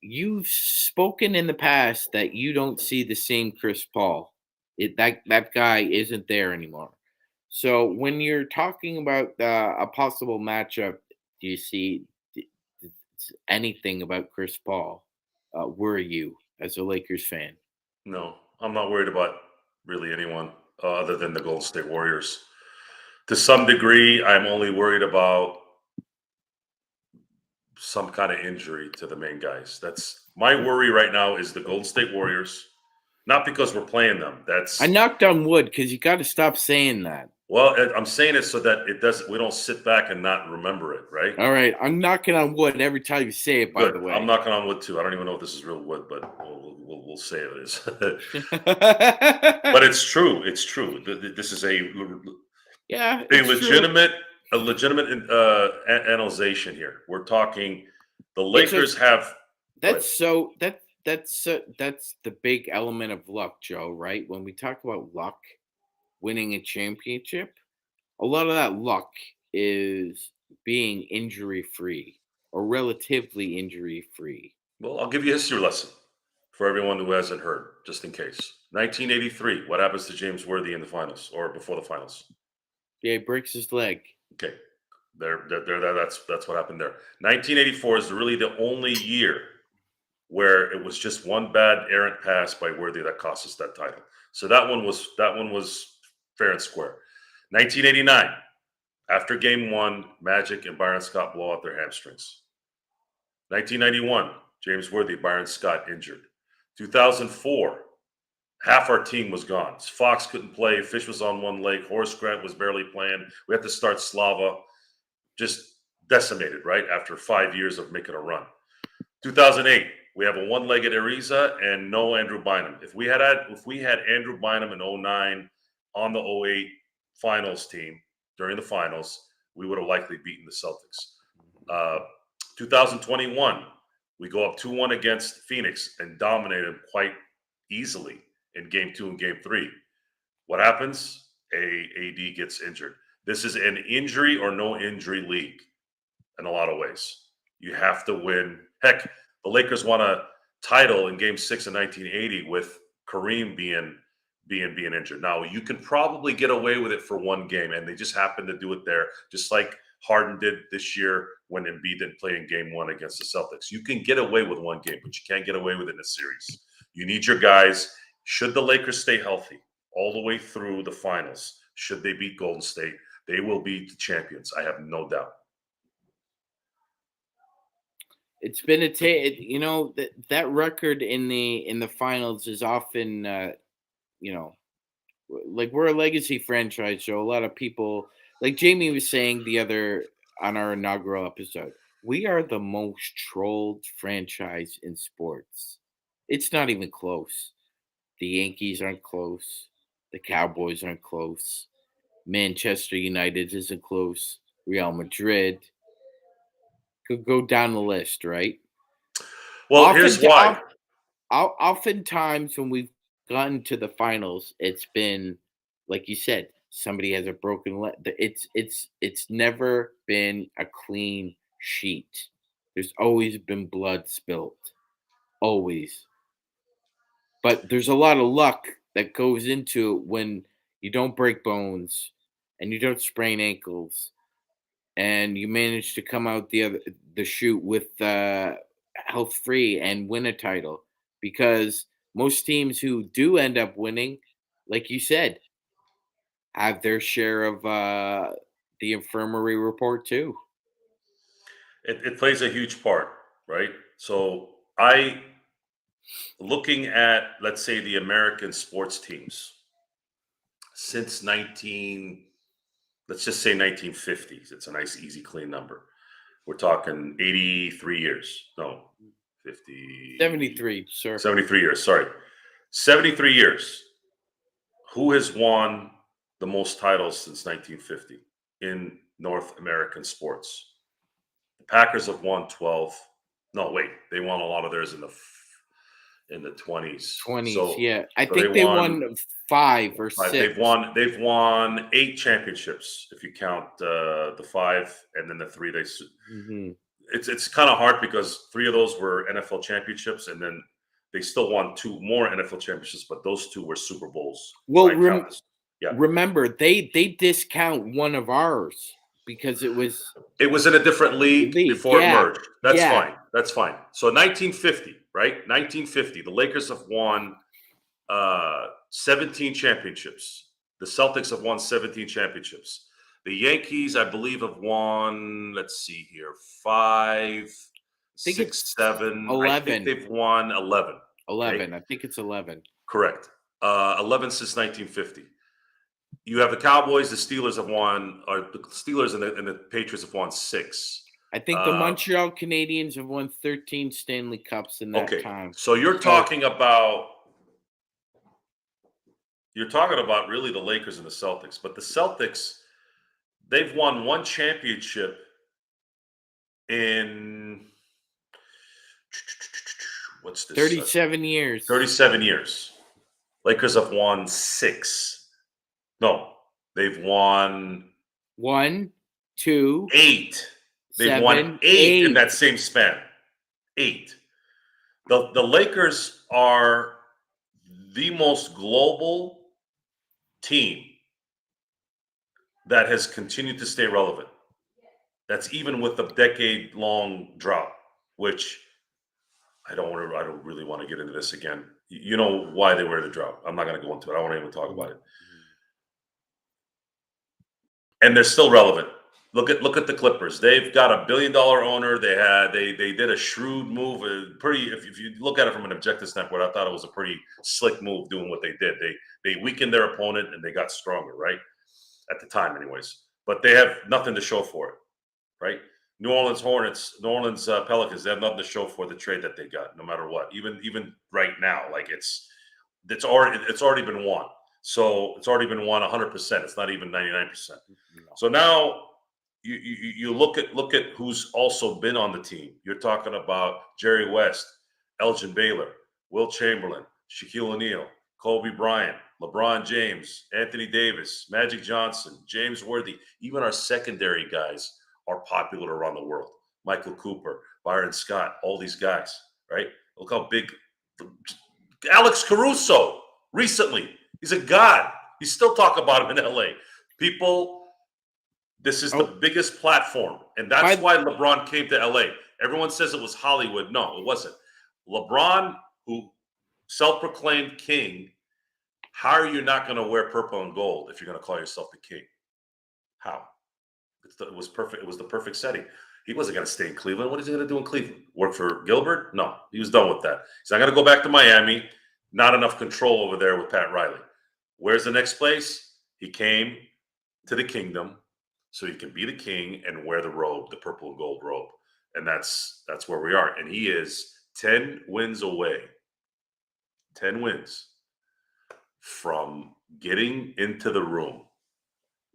you've spoken in the past that you don't see the same Chris Paul. That guy isn't there anymore. So when you're talking about a possible matchup, do you see anything about Chris Paul? Where are you as a Lakers fan? No, I'm not worried about really anyone other than the Golden State Warriors. To some degree, I'm only worried about some kind of injury to the main guys. That's my worry right now is the Golden State Warriors. Not because we're playing them. I That's knocked on wood because you got to stop saying that. well, I'm saying it so that it doesn't. We don't sit back and not remember it, right? All right, I'm knocking on wood every time you say it. By Good. the I'm way. knocking on wood too. I don't even know if this is real wood, but we'll say it is. But it's true. It's true. This is Yeah, a it's true. legitimate analyzation here. We're talking the It's a Lakers have. Go ahead. that's the big element of luck, Joe. Right? When we talk about luck, winning a championship, a lot of that luck is being injury free or relatively injury free. Well, I'll give you a history lesson for everyone who hasn't heard, just in case. 1983. What happens to James Worthy in the finals or before the finals? Yeah, he breaks his leg. Okay, that's what happened there. 1984 is really the only year where it was just one bad errant pass by Worthy that cost us that title. So that one was fair and square. 1989, after Game One, Magic and Byron Scott blow out their hamstrings. 1991, James Worthy, Byron Scott injured. 2004, half our team was gone. Fox couldn't play. Fish was on one leg. Horace Grant was barely playing. We had to start Slava, just decimated, right? After 5 years of making a run. 2008, we have a one-legged Ariza and no Andrew Bynum. If we had Andrew Bynum in 09 on the 08 finals team during the finals, we would have likely beaten the Celtics. 2021, we go up 2-1 against Phoenix and dominate them quite easily in Game 2 and Game 3. What happens? AD gets injured. This is an injury or no injury league in a lot of ways. You have to win. Heck, the Lakers won a title in Game 6 in 1980 with Kareem being injured. Now, you can probably get away with it for one game, and they just happened to do it there, just like Harden did this year when Embiid didn't play in Game 1 against the Celtics. You can get away with one game, but you can't get away with it in a series. You need your guys. Should the Lakers stay healthy all the way through the finals, should they beat Golden State, they will be the champions. I have no doubt. It's been that record in the finals is often you know like we're a legacy franchise, so a lot of people, like Jamie was saying the other on our inaugural episode, we are the most trolled franchise in sports. It's not even close. The Yankees aren't close. The Cowboys aren't close. Manchester United isn't close. Real Madrid could go down the list, right? Well, here's why. oftentimes when we've gotten to the finals, it's been like you said, somebody has a broken leg. It's never been a clean sheet. There's always been blood spilt, always. But there's a lot of luck that goes into it when you don't break bones and you don't sprain ankles and you manage to come out the chute with health free and win a title because most teams who do end up winning, like you said, have their share of the infirmary report too. It plays a huge part, right? So I looking at, let's say, the American sports teams since 19, let's just say 1950s. It's a nice, easy, clean number. We're talking 83 years. No, 50, 73, sir. 73 years. Sorry. 73 years. Who has won the most titles since 1950 in North American sports? The Packers have won 12. No, wait, they won a lot of theirs in the 20s. 20s, So yeah. I so they think they won won 5 or five. 6. They've won 8 championships if you count the 5 and then the 3 Mhm. it's kind of hard because 3 of those were NFL championships and then they still won 2 more NFL championships, but those 2 were Super Bowls. So Well, I count this. Yeah. remember they discount one of ours because it was It was in a different league league. before it Yeah. merged. That's Yeah. fine. That's fine. So 1950, right? 1950, the Lakers have won 17 championships. The Celtics have won 17 championships. The Yankees, I believe, have won, let's see here, 5, I think 6, it's 7. I think 11. they've won 11. Okay, 11. I think it's 11. correct. 11 since 1950. You have the Cowboys, the Steelers have won, or the Steelers and the Patriots have won 6. I think the Uh, Montreal Canadiens have won 13 Stanley Cups in that okay, time. so So you're talking about really the Lakers and the Celtics, but the Celtics, they've won 1 championship in what's this? 37 years. 37 years. Lakers have won 6. No, they've won 1, 2, 8. They've won 7, 8 in 8. that same span. 8. The Lakers are the most global team that has continued to stay relevant. That's even with the decade-long drought, which I don't really want to get into this again. You know why they were in the drought. I'm not going to go into it. I don't want to even talk Mhm. about it. And they're still relevant. Look at the Clippers. They've got a billion-dollar owner. They did a shrewd move. If you look at it from an objective standpoint, I thought it was a pretty slick move doing what they did. They weakened their opponent and they got stronger, right? At the time, anyways. But they have nothing to show for it, right? New Orleans Hornets, New Orleans Pelicans, they have nothing to show for the trade that they got, no matter what. Even right now, like it's already been won. So it's already been won 100%. It's not even 99%. No. So now you look at who's also been on the team. You're talking about Jerry West, Elgin Baylor, Will Chamberlain, Shaquille O'Neal, Kobe Bryant, LeBron James, Anthony Davis, Magic Johnson, James Worthy. Even our secondary guys are popular around the world. Michael Cooper, Byron Scott, all these guys, right? Look how big Alex Caruso recently. He's a god. You still talk about him in LA. People, this is the Oh, biggest platform. And that's by why LeBron came to LA. Everyone says it was Hollywood. No, it wasn't. LeBron, who self-proclaimed king, how are you not going to wear purple and gold if you're going to call yourself the king? How? It was perfect. It was the perfect setting. He wasn't going to stay in Cleveland. What is he going to do in Cleveland? Work for Gilbert? No, he was done with that. He's not going to go back to Miami. Not enough control over there with Pat Riley. Where's the next place? He came to the kingdom so he can be the king and wear the robe, the purple and gold robe. And that's where we are. And he is 10 wins away. 10 wins from getting into the room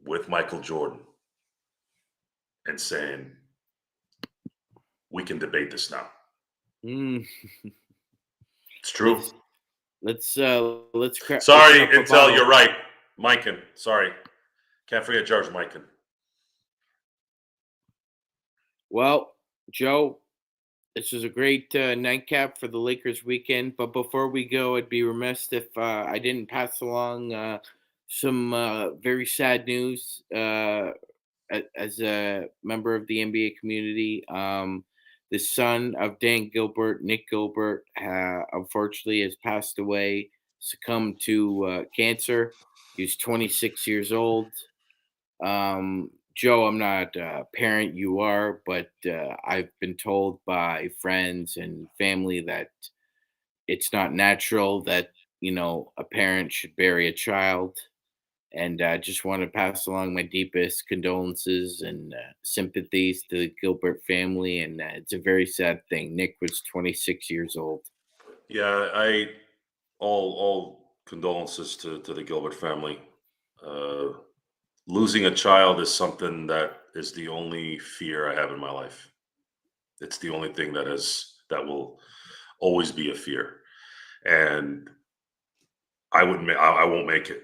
with Michael Jordan and saying, we can debate this now. mm, It's true. Let's open Sorry, up a Intel, bottle. you're right. Mikan, sorry. Can't forget George Mikan. Well, Joe, this was a great nightcap for the Lakers weekend. But before we go, I'd be remiss if I didn't pass along some very sad news as a member of the NBA community. The son of Dan Gilbert, Nick Gilbert, unfortunately has passed away, succumbed to cancer. He was 26 years old. Joe, I'm not a parent, you are, but I've been told by friends and family that it's not natural that, a parent should bury a child. And I just want to pass along my deepest condolences and sympathies to the Gilbert family. And it's a very sad thing. Nick was 26 years old. Yeah, all condolences to the Gilbert family. Uh, Losing a child is something that is the only fear I have in my life. It's the only thing that will always be a fear, and I won't make it.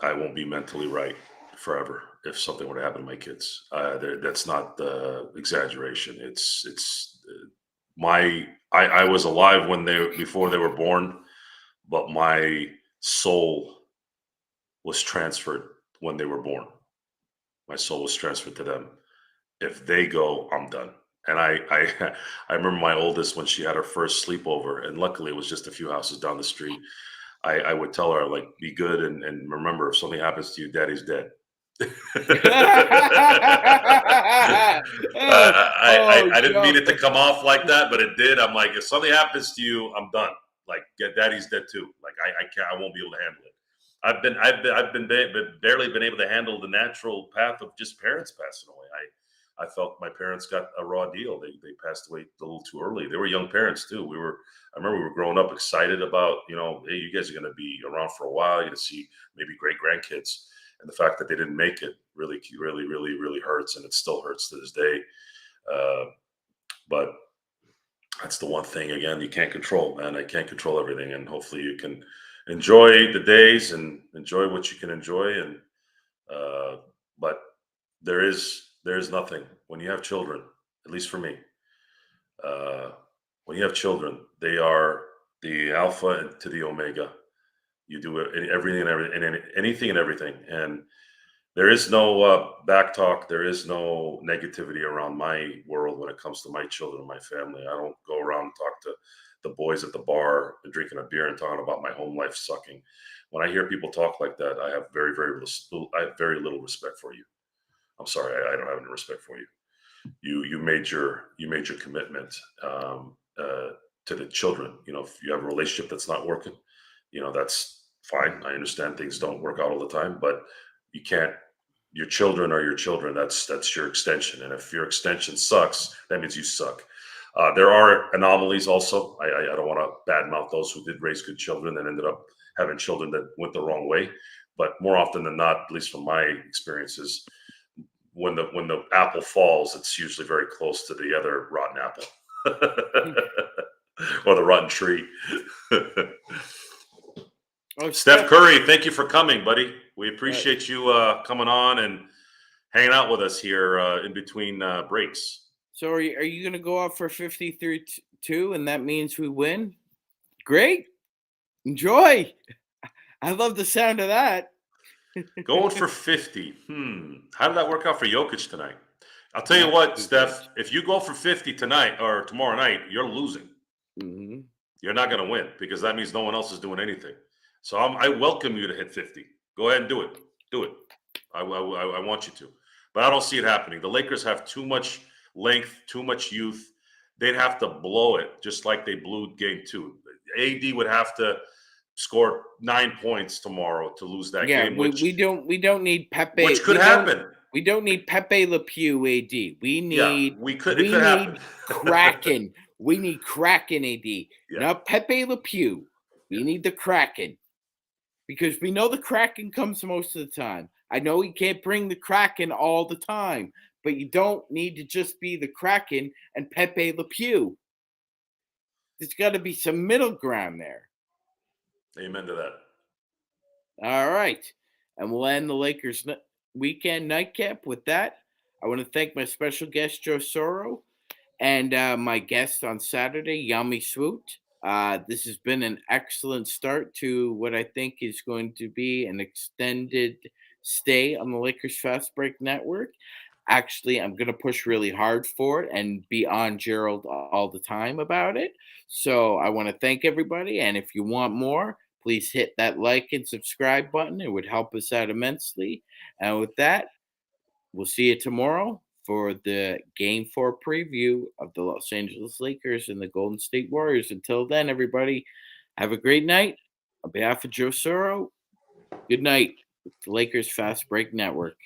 I won't be mentally right forever if something were to happen to my kids. That's not the exaggeration. It's my I was alive when they before they were born, but my soul was transferred when they were born. My soul was transferred to them. If they go, I'm done. And I remember my oldest when she had her first sleepover, and luckily it was just a few houses down the street. I would tell her like, be good and remember if something happens to you, daddy's dead. Oh, I didn't mean Joe. it to come off like that, but it did. I'm like, if something happens to you, I'm done. Like, daddy's dead too. Like, I can't. I won't be able to handle it. Barely been able to handle the natural path of just parents passing away. I felt my parents got a raw deal. They passed away a little too early. They were young parents too. I remember we were growing up excited about, hey, you guys are going to be around for a while. You're going to see maybe great grandkids. And the fact that they didn't make it really hurts, and it still hurts to this day. Uh, but that's the one thing again you can't control, man. I can't control everything, and hopefully you can enjoy the days and enjoy what you can enjoy. And uh, but there is nothing when you have children. At least for me, uh, when you have children, they are the alpha to the omega. You do everything and anything and everything, and there is no back talk. There is no negativity around my world when it comes to my children, my family. I don't go around and talk to the boys at the bar and drinking a beer and talking about my home life sucking. When I hear people talk like that, I have I have very little respect for you. I'm sorry, I don't have any respect for you. You made your commitment to the children. If you have a relationship that's not working, that's fine. I understand things don't work out all the time, but you can't. Your children are your children. That's your extension, and if your extension sucks, that means you suck. There are anomalies also. I don't want to badmouth those who did raise good children and ended up having children that went the wrong way. But more often than not, at least from my experiences, when the apple falls, it's usually very close to the other rotten apple or the rotten tree. Oh, Steph Steph. Curry, thank you for coming, buddy. We Uh, appreciate you coming on and hanging out with us here in between breaks. so are you going to go out for 53-2 and that means we win? Great. Enjoy. I love the sound of that. Going for 50. How did that work out for Jokic tonight? I'll tell you Not what, too good. Steph, if you go for 50 tonight or tomorrow night, you're losing. Mhm. You're not going to win because that means no one else is doing anything. So I welcome you to hit 50. Go ahead and do it. Do it. I want you to. But I don't see it happening. The Lakers have too much length, too much youth. They'd have to blow it just like they blew game two. AD would have to score 9 points tomorrow to lose that Yeah, game, we don't need which Pepe. could happen. We don't need Pepe Le Pew AD. We Yeah, need it we could happen. need Kraken. We need Kraken AD. Yeah. Not Pepe Le Pew. Yeah. We need the Kraken. Because we know the Kraken comes most of the time. I know he can't bring the Kraken all the time, but you don't need to just be the Kraken and Pepe Le Pew. there's got to be some middle ground there. Amen to that. All right. And we'll end the Lakers weekend nightcap with that. I want to thank my special guest, Joe Soro, and my guest on Saturday, Yami Swoot. This has been an excellent start to what I think is going to be an extended stay on the Lakers Fast Break Network. Actually, I'm going to push really hard for it and be on Gerald all the time about it. So I want to thank everybody. And if you want more, please hit that like and subscribe button. It would help us out immensely. And with that, we'll see you tomorrow for the Game 4 preview of the Los Angeles Lakers and the Golden State Warriors. Until then, everybody, have a great night. On behalf of Joe Soro, good night with the Lakers Fast Break Network.